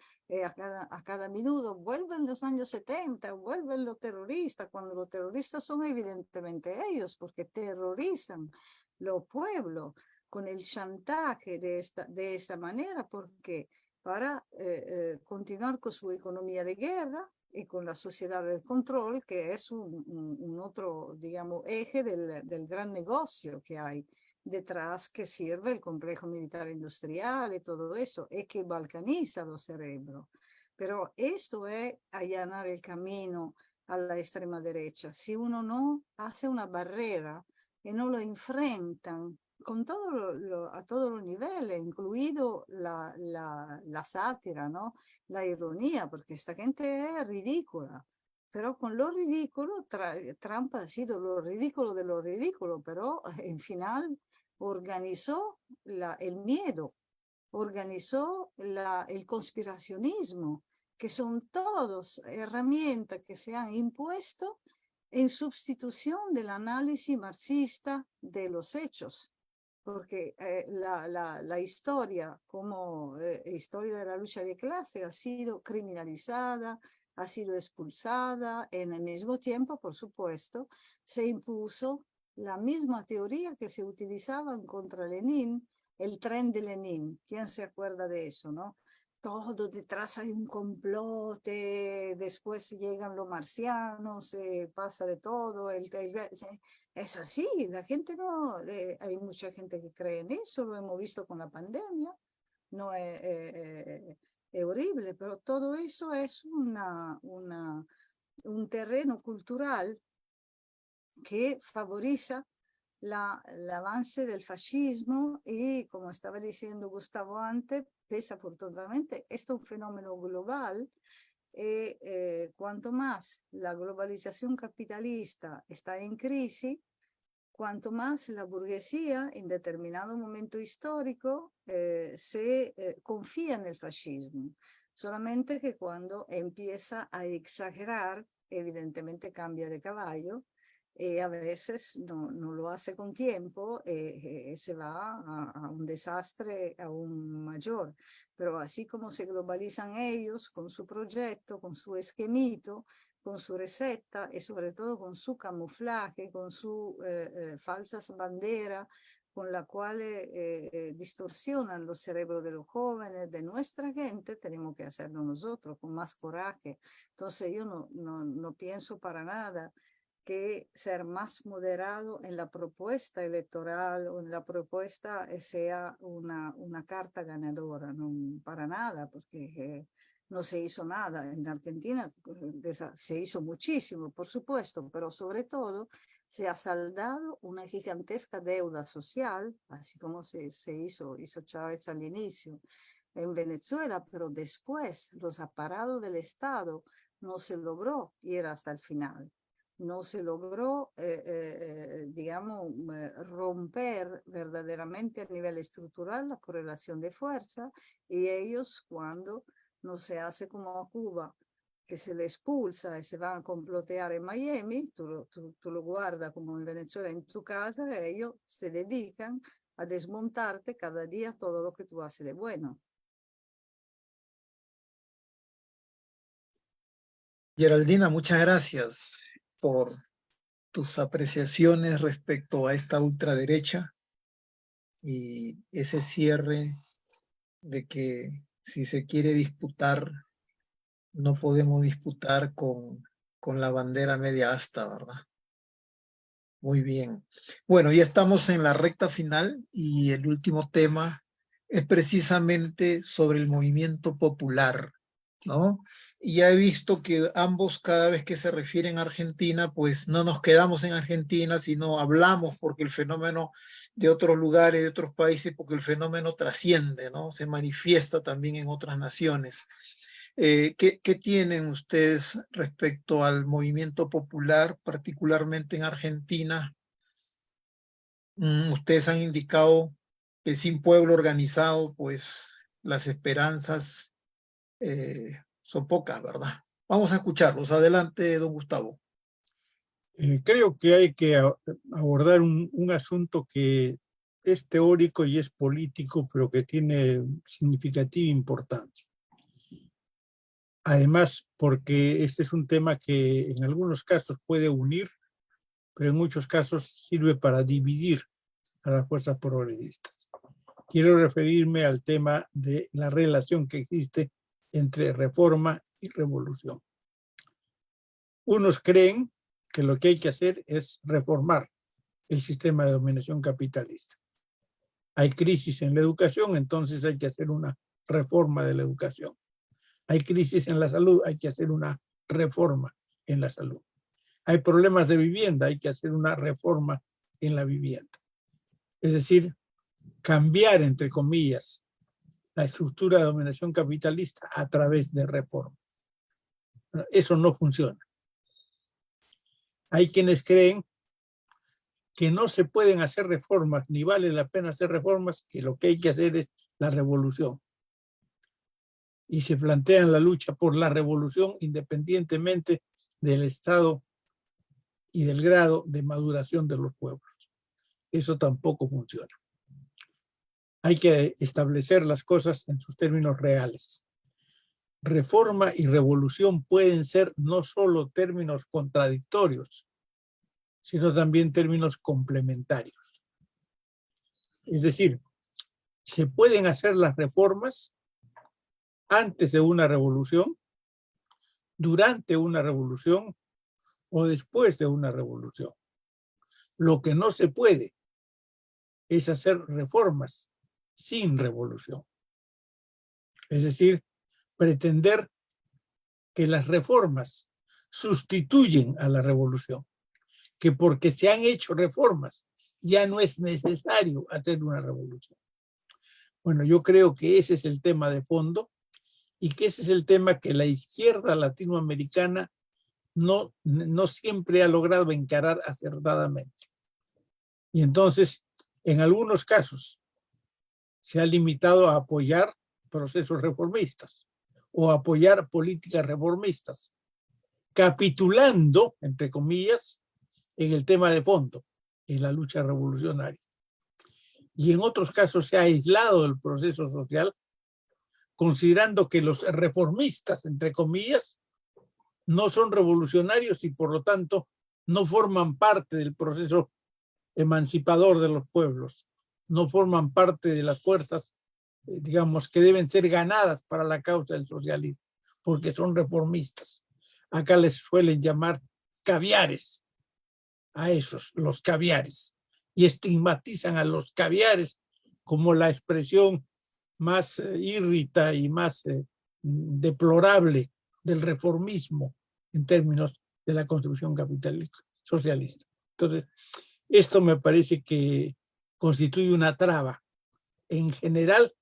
a cada minuto vuelven los años 70, vuelven los terroristas, cuando los terroristas son evidentemente ellos, porque terrorizan los pueblos con el chantaje de esta manera, porque para continuar con su economía de guerra, y con la sociedad del control, que es un otro, digamos, eje del gran negocio que hay detrás, que sirve el complejo militar industrial y todo eso, y que balcaniza los cerebros. Pero esto es allanar el camino a la extrema derecha. Si uno no hace una barrera y no lo enfrentan con a todos los niveles, incluido la sátira, ¿no? La ironía, porque esta gente es ridícula. Pero con lo ridículo, Trump ha sido lo ridículo de lo ridículo, pero en final organizó el miedo, organizó el conspiracionismo, que son todas herramientas que se han impuesto en sustitución del análisis marxista de los hechos. Porque la historia como historia de la lucha de clase ha sido criminalizada, ha sido expulsada. En el mismo tiempo, por supuesto, se impuso la misma teoría que se utilizaba contra Lenin, el tren de Lenin. ¿Quién se acuerda de eso, no? Todo detrás hay un complot, después llegan los marcianos, pasa de todo. Es así, la gente no, hay mucha gente que cree en eso, lo hemos visto con la pandemia, no es horrible, pero todo eso es un terreno cultural que favoriza el avance del fascismo y, como estaba diciendo Gustavo antes, desafortunadamente esto es un fenómeno global. Cuanto más la globalización capitalista está en crisis, cuanto más la burguesía en determinado momento histórico se confía en el fascismo. Solamente que cuando empieza a exagerar, evidentemente cambia de caballo, a veces no lo hace con tiempo, se va a un desastre aún mayor. Pero así como se globalizan ellos con su proyecto, con su esquemito, con su receta y sobre todo con su camuflaje, con su falsas banderas, con la cual distorsionan los cerebros de los jóvenes, de nuestra gente, tenemos que hacerlo nosotros con más coraje. Entonces yo no pienso para nada que ser más moderado en la propuesta electoral o en la propuesta sea una carta ganadora, no para nada, porque no se hizo nada. En Argentina se hizo muchísimo, por supuesto, pero sobre todo se ha saldado una gigantesca deuda social, así como se hizo Chávez al inicio en Venezuela, pero después los aparatos del Estado no se logró ir hasta el final. No se logró, digamos, romper verdaderamente a nivel estructural la correlación de fuerza, y ellos, cuando no se hace como a Cuba, que se le expulsa y se van a complotear en Miami, tú lo guardas como en Venezuela en tu casa, ellos se dedican a desmontarte cada día todo lo que tú haces de bueno. Geraldina, muchas gracias por tus apreciaciones respecto a esta ultraderecha y ese cierre de que si se quiere disputar, no podemos disputar con la bandera media asta, ¿verdad? Muy bien. Bueno, ya estamos en la recta final y el último tema es precisamente sobre el movimiento popular, ¿no? Y ya he visto que ambos, cada vez que se refieren a Argentina, pues no nos quedamos en Argentina, sino hablamos porque el fenómeno de otros lugares, de otros países, porque el fenómeno trasciende, ¿no? Se manifiesta también en otras naciones. ¿Qué tienen ustedes respecto al movimiento popular, particularmente en Argentina? Ustedes han indicado que sin pueblo organizado, pues las esperanzas son pocas, ¿verdad? Vamos a escucharlos. Adelante, don Gustavo. Creo que hay que abordar un asunto que es teórico y es político, pero que tiene significativa importancia. Además, porque este es un tema que en algunos casos puede unir, pero en muchos casos sirve para dividir a las fuerzas progresistas. Quiero referirme al tema de la relación que existe entre reforma y revolución. Unos creen que lo que hay que hacer es reformar el sistema de dominación capitalista. Hay crisis en la educación, entonces hay que hacer una reforma de la educación. Hay crisis en la salud, hay que hacer una reforma en la salud. Hay problemas de vivienda, hay que hacer una reforma en la vivienda. Es decir, cambiar, entre comillas, la estructura de dominación capitalista a través de reformas. Eso no funciona. Hay quienes creen que no se pueden hacer reformas, ni vale la pena hacer reformas, que lo que hay que hacer es la revolución. Y se plantean la lucha por la revolución independientemente del estado y del grado de maduración de los pueblos. Eso tampoco funciona. Hay que establecer las cosas en sus términos reales. Reforma y revolución pueden ser no solo términos contradictorios, sino también términos complementarios. Es decir, se pueden hacer las reformas antes de una revolución, durante una revolución o después de una revolución. Lo que no se puede es hacer reformas sin revolución. Es decir, pretender que las reformas sustituyen a la revolución, que porque se han hecho reformas ya no es necesario hacer una revolución. Bueno, yo creo que ese es el tema de fondo y que ese es el tema que la izquierda latinoamericana no siempre ha logrado encarar acertadamente. Y entonces, en algunos casos, se ha limitado a apoyar procesos reformistas o a apoyar políticas reformistas, capitulando, entre comillas, en el tema de fondo, en la lucha revolucionaria. Y en otros casos se ha aislado del proceso social, considerando que los reformistas, entre comillas, no son revolucionarios y por lo tanto no forman parte del proceso emancipador de los pueblos, no forman parte de las fuerzas, digamos, que deben ser ganadas para la causa del socialismo, porque son reformistas. Acá les suelen llamar caviares a esos, los caviares, y estigmatizan a los caviares como la expresión más írrita y más deplorable del reformismo en términos de la construcción capitalista socialista. Entonces, esto me parece que constituye una traba en general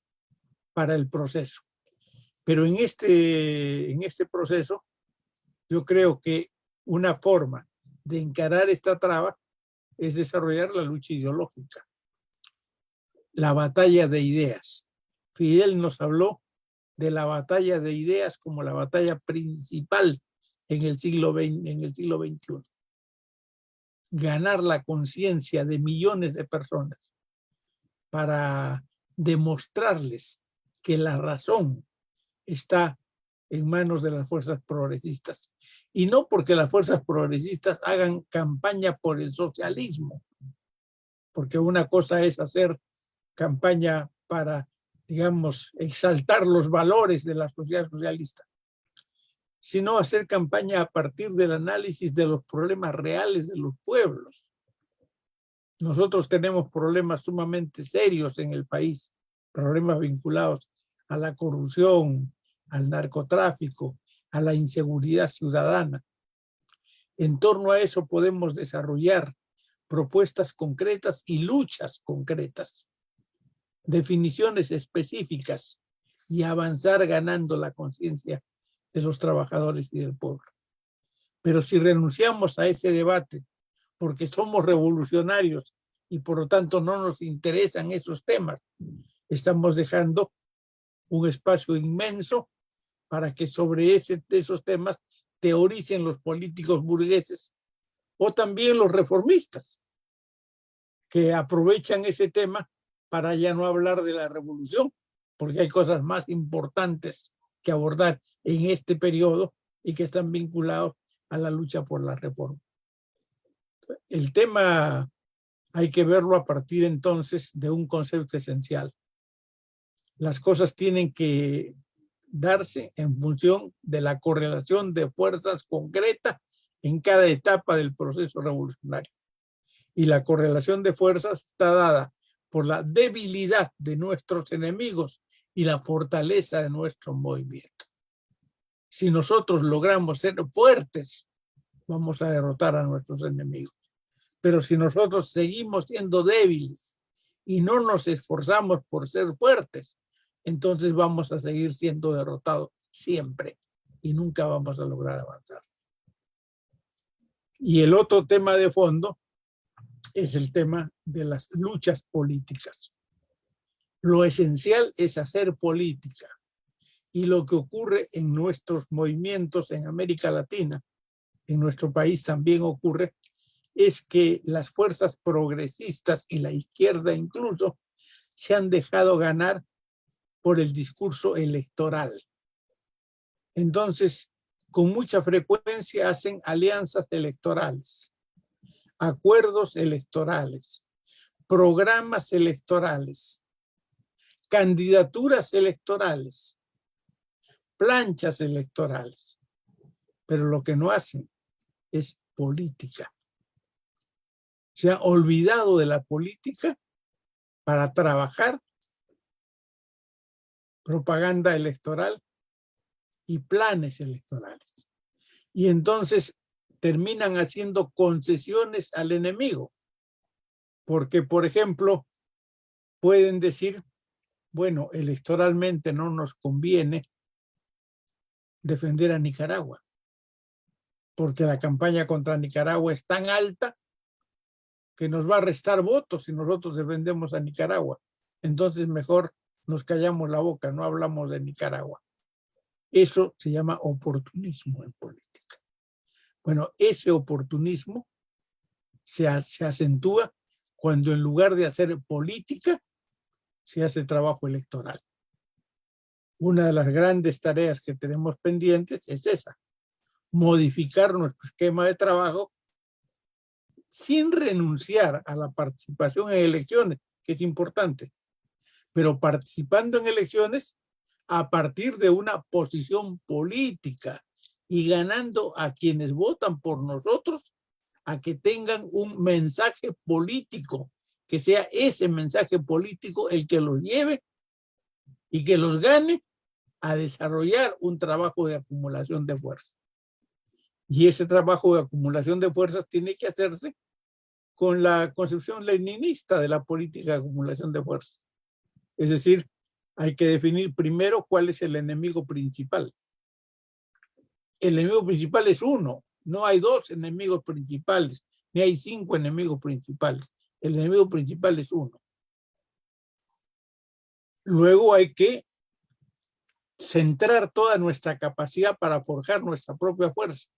para el proceso. Pero en este proceso, yo creo que una forma de encarar esta traba es desarrollar la lucha ideológica, la batalla de ideas. Fidel nos habló de la batalla de ideas como la batalla principal en el siglo XXI. Ganar la conciencia de millones de personas para demostrarles que la razón está en manos de las fuerzas progresistas. Y no porque las fuerzas progresistas hagan campaña por el socialismo, porque una cosa es hacer campaña para, digamos, exaltar los valores de la sociedad socialista, sino hacer campaña a partir del análisis de los problemas reales de los pueblos. Nosotros tenemos problemas sumamente serios en el país, problemas vinculados a la corrupción, al narcotráfico, a la inseguridad ciudadana. En torno a eso podemos desarrollar propuestas concretas y luchas concretas, definiciones específicas y avanzar ganando la conciencia de los trabajadores y del pueblo. Pero si renunciamos a ese debate porque somos revolucionarios y por lo tanto no nos interesan esos temas, estamos dejando un espacio inmenso para que sobre esos temas teoricen los políticos burgueses o también los reformistas, que aprovechan ese tema para ya no hablar de la revolución, porque hay cosas más importantes que abordar en este periodo y que están vinculados a la lucha por la reforma. El tema hay que verlo a partir entonces de un concepto esencial. Las cosas tienen que darse en función de la correlación de fuerzas concreta en cada etapa del proceso revolucionario. Y la correlación de fuerzas está dada por la debilidad de nuestros enemigos y la fortaleza de nuestro movimiento. Si nosotros logramos ser fuertes, vamos a derrotar a nuestros enemigos. Pero si nosotros seguimos siendo débiles y no nos esforzamos por ser fuertes, entonces vamos a seguir siendo derrotados siempre y nunca vamos a lograr avanzar. Y el otro tema de fondo es el tema de las luchas políticas. Lo esencial es hacer política. Y lo que ocurre en nuestros movimientos en América Latina, en nuestro país también ocurre, es que las fuerzas progresistas y la izquierda incluso se han dejado ganar por el discurso electoral. Entonces, con mucha frecuencia hacen alianzas electorales, acuerdos electorales, programas electorales, candidaturas electorales, planchas electorales. Pero lo que no hacen es política. Se ha olvidado de la política para trabajar propaganda electoral y planes electorales. Y entonces terminan haciendo concesiones al enemigo. Porque, por ejemplo, pueden decir, bueno, electoralmente no nos conviene defender a Nicaragua, porque la campaña contra Nicaragua es tan alta que nos va a restar votos si nosotros defendemos a Nicaragua. Entonces mejor nos callamos la boca, no hablamos de Nicaragua. Eso se llama oportunismo en política. Bueno, ese oportunismo se acentúa cuando en lugar de hacer política, se hace trabajo electoral. Una de las grandes tareas que tenemos pendientes es esa, modificar nuestro esquema de trabajo sin renunciar a la participación en elecciones, que es importante, pero participando en elecciones a partir de una posición política y ganando a quienes votan por nosotros a que tengan un mensaje político, que sea ese mensaje político el que los lleve y que los gane a desarrollar un trabajo de acumulación de fuerzas. Y ese trabajo de acumulación de fuerzas tiene que hacerse con la concepción leninista de la política de acumulación de fuerzas. Es decir, hay que definir primero cuál es el enemigo principal. El enemigo principal es uno, no hay dos enemigos principales, ni hay 5 enemigos principales. El enemigo principal es uno. Luego hay que centrar toda nuestra capacidad para forjar nuestra propia fuerza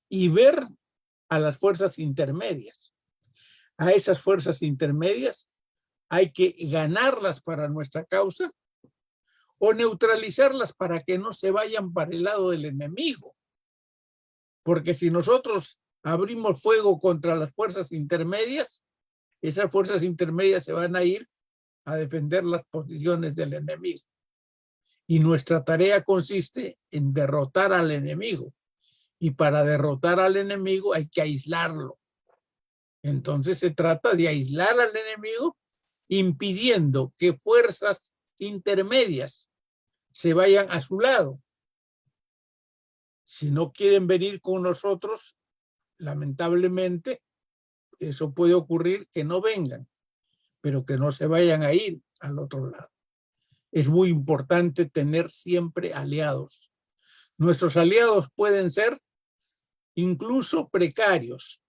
y ver a las fuerzas intermedias. A esas fuerzas intermedias hay que ganarlas para nuestra causa o neutralizarlas para que no se vayan para el lado del enemigo. Porque si nosotros abrimos fuego contra las fuerzas intermedias, esas fuerzas intermedias se van a ir a defender las posiciones del enemigo. Y nuestra tarea consiste en derrotar al enemigo. Y para derrotar al enemigo hay que aislarlo. Entonces se trata de aislar al enemigo impidiendo que fuerzas intermedias se vayan a su lado. Si no quieren venir con nosotros, lamentablemente, eso puede ocurrir que no vengan, pero que no se vayan a ir al otro lado. Es muy importante tener siempre aliados. Nuestros aliados pueden ser incluso precarios,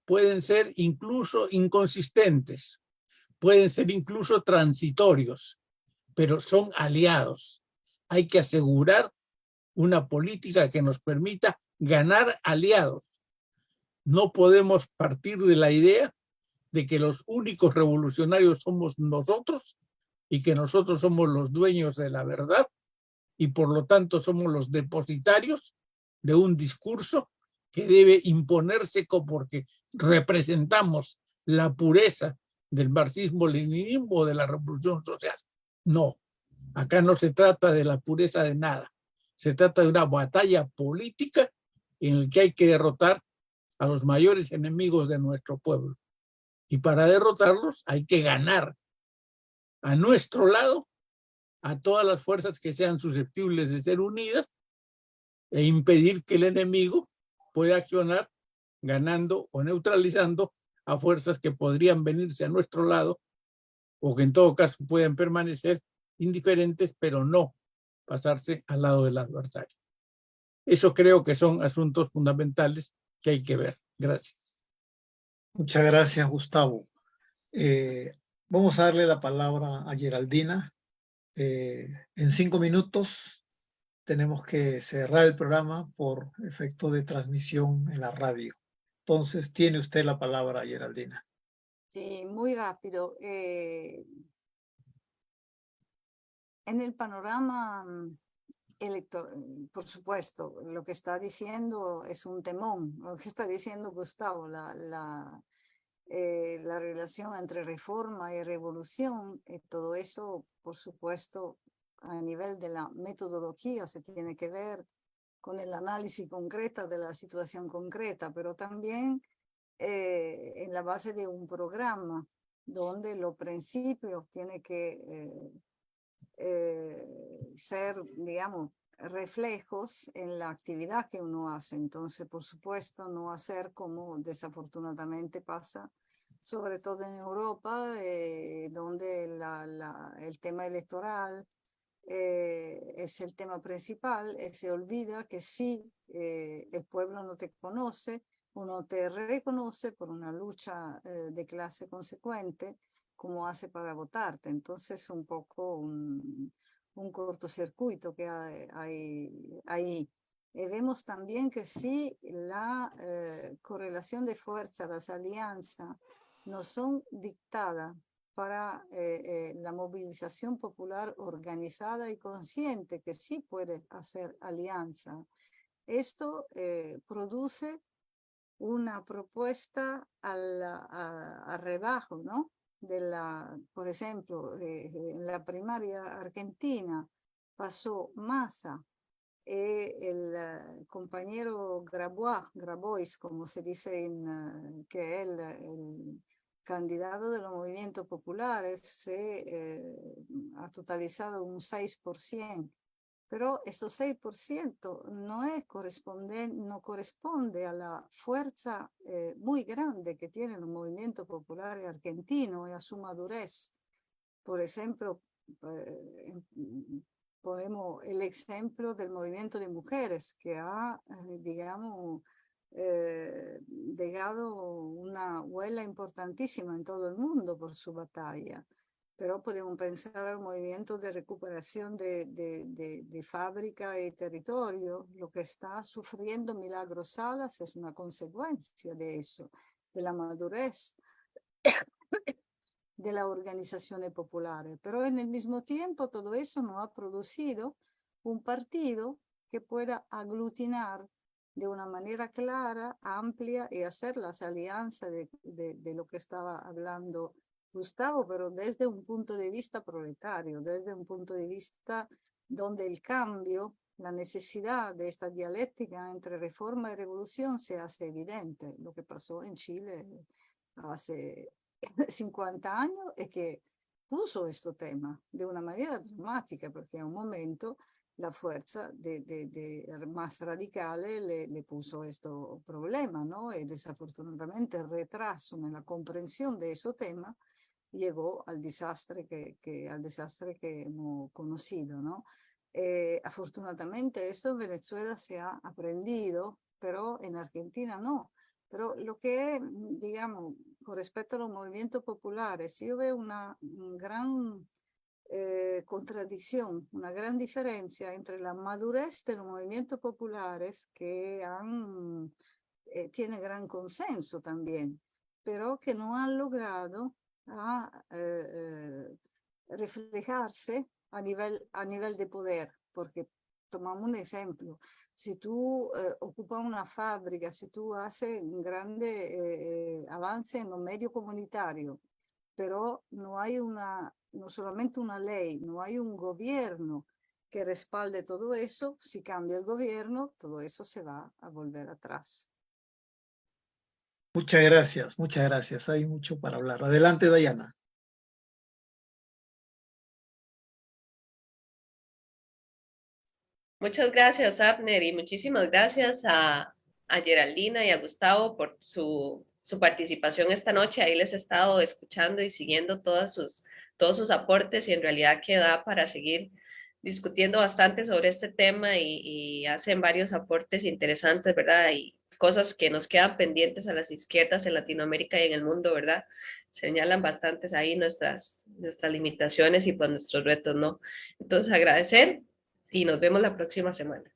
pueden ser incluso inconsistentes, pueden ser incluso transitorios, pero son aliados. Hay que asegurar una política que nos permita ganar aliados. No podemos partir de la idea de que los únicos revolucionarios somos nosotros y que nosotros somos los dueños de la verdad y por lo tanto somos los depositarios de un discurso que debe imponerse porque representamos la pureza del marxismo-leninismo o de la revolución social. No, acá no se trata de la pureza de nada. Se trata de una batalla política en la que hay que derrotar a los mayores enemigos de nuestro pueblo. Y para derrotarlos hay que ganar a nuestro lado a todas las fuerzas que sean susceptibles de ser unidas e impedir que el enemigo pueda accionar ganando o neutralizando a fuerzas que podrían venirse a nuestro lado o que en todo caso pueden permanecer indiferentes, pero no pasarse al lado del adversario. Eso creo que son asuntos fundamentales que hay que ver. Gracias. Muchas gracias, Gustavo. Vamos a darle la palabra a Geraldina. En 5 minutos tenemos que cerrar el programa por efecto de transmisión en la radio. Entonces, tiene usted la palabra, Geraldina. Sí, muy rápido. En el panorama electoral, por supuesto, lo que está diciendo es un temón, lo que está diciendo Gustavo, la relación entre reforma y revolución, todo eso, por supuesto, a nivel de la metodología se tiene que ver con el análisis concreto de la situación concreta, pero también en la base de un programa donde los principios tienen que ser, digamos, reflejos en la actividad que uno hace. Entonces, por supuesto, no hacer como desafortunadamente pasa, sobre todo en Europa, donde el tema electoral es el tema principal, se olvida que si el pueblo no te conoce, uno te reconoce por una lucha de clase consecuente, como hace para votarte. Entonces, un poco un cortocircuito que hay ahí. Vemos también que si la correlación de fuerza, las alianzas, no son dictadas para la movilización popular organizada y consciente que sí puede hacer alianza. Esto produce una propuesta a rebajo, ¿no? Por ejemplo, en la primaria argentina pasó Massa, el compañero Grabois, como se dice, que es el candidato de los movimientos populares, ha totalizado un 6%. Pero estos 6% no corresponde a la fuerza muy grande que tienen los movimientos populares argentinos y a su madurez. Por ejemplo, ponemos el ejemplo del movimiento de mujeres que ha, digamos, dejado una huella importantísima en todo el mundo por su batalla. Pero podemos pensar al movimiento de recuperación de fábrica y territorio. Lo que está sufriendo Milagros Salas es una consecuencia de eso, de la madurez de las organizaciones populares. Pero en el mismo tiempo todo eso no ha producido un partido que pueda aglutinar de una manera clara, amplia y hacer las alianzas de lo que estaba hablando Gustavo, pero desde un punto de vista proletario, desde un punto de vista donde el cambio, la necesidad de esta dialéctica entre reforma y revolución se hace evidente. Lo que pasó en Chile hace 50 años es que puso este tema de una manera dramática, porque a un momento la fuerza más radicales le puso este problema, ¿no? Y desafortunadamente el retraso en la comprensión de ese tema llegó al desastre que hemos conocido, ¿no? Afortunadamente esto en Venezuela se ha aprendido, pero en Argentina no. Pero lo que, digamos, con respecto a los movimientos populares, yo veo una gran contradicción, una gran diferencia entre la madurez de los movimientos populares que tienen gran consenso también, pero que no han logrado reflejarse a nivel de poder, porque tomamos un ejemplo, si tú ocupas una fábrica, si tú haces un grande avance en los medios comunitarios, pero no hay no solamente una ley, no hay un gobierno que respalde todo eso, si cambia el gobierno, todo eso se va a volver atrás. Muchas gracias, muchas gracias. Hay mucho para hablar. Adelante, Dayana. Muchas gracias, Abner, y muchísimas gracias a Geraldina y a Gustavo por su participación esta noche. Ahí les he estado escuchando y siguiendo todos sus aportes y en realidad que da para seguir discutiendo bastante sobre este tema y hacen varios aportes interesantes, ¿verdad? Y cosas que nos quedan pendientes a las izquierdas en Latinoamérica y en el mundo, ¿verdad? Señalan bastantes ahí nuestras limitaciones y pues nuestros retos, ¿no? Entonces, agradecer y nos vemos la próxima semana.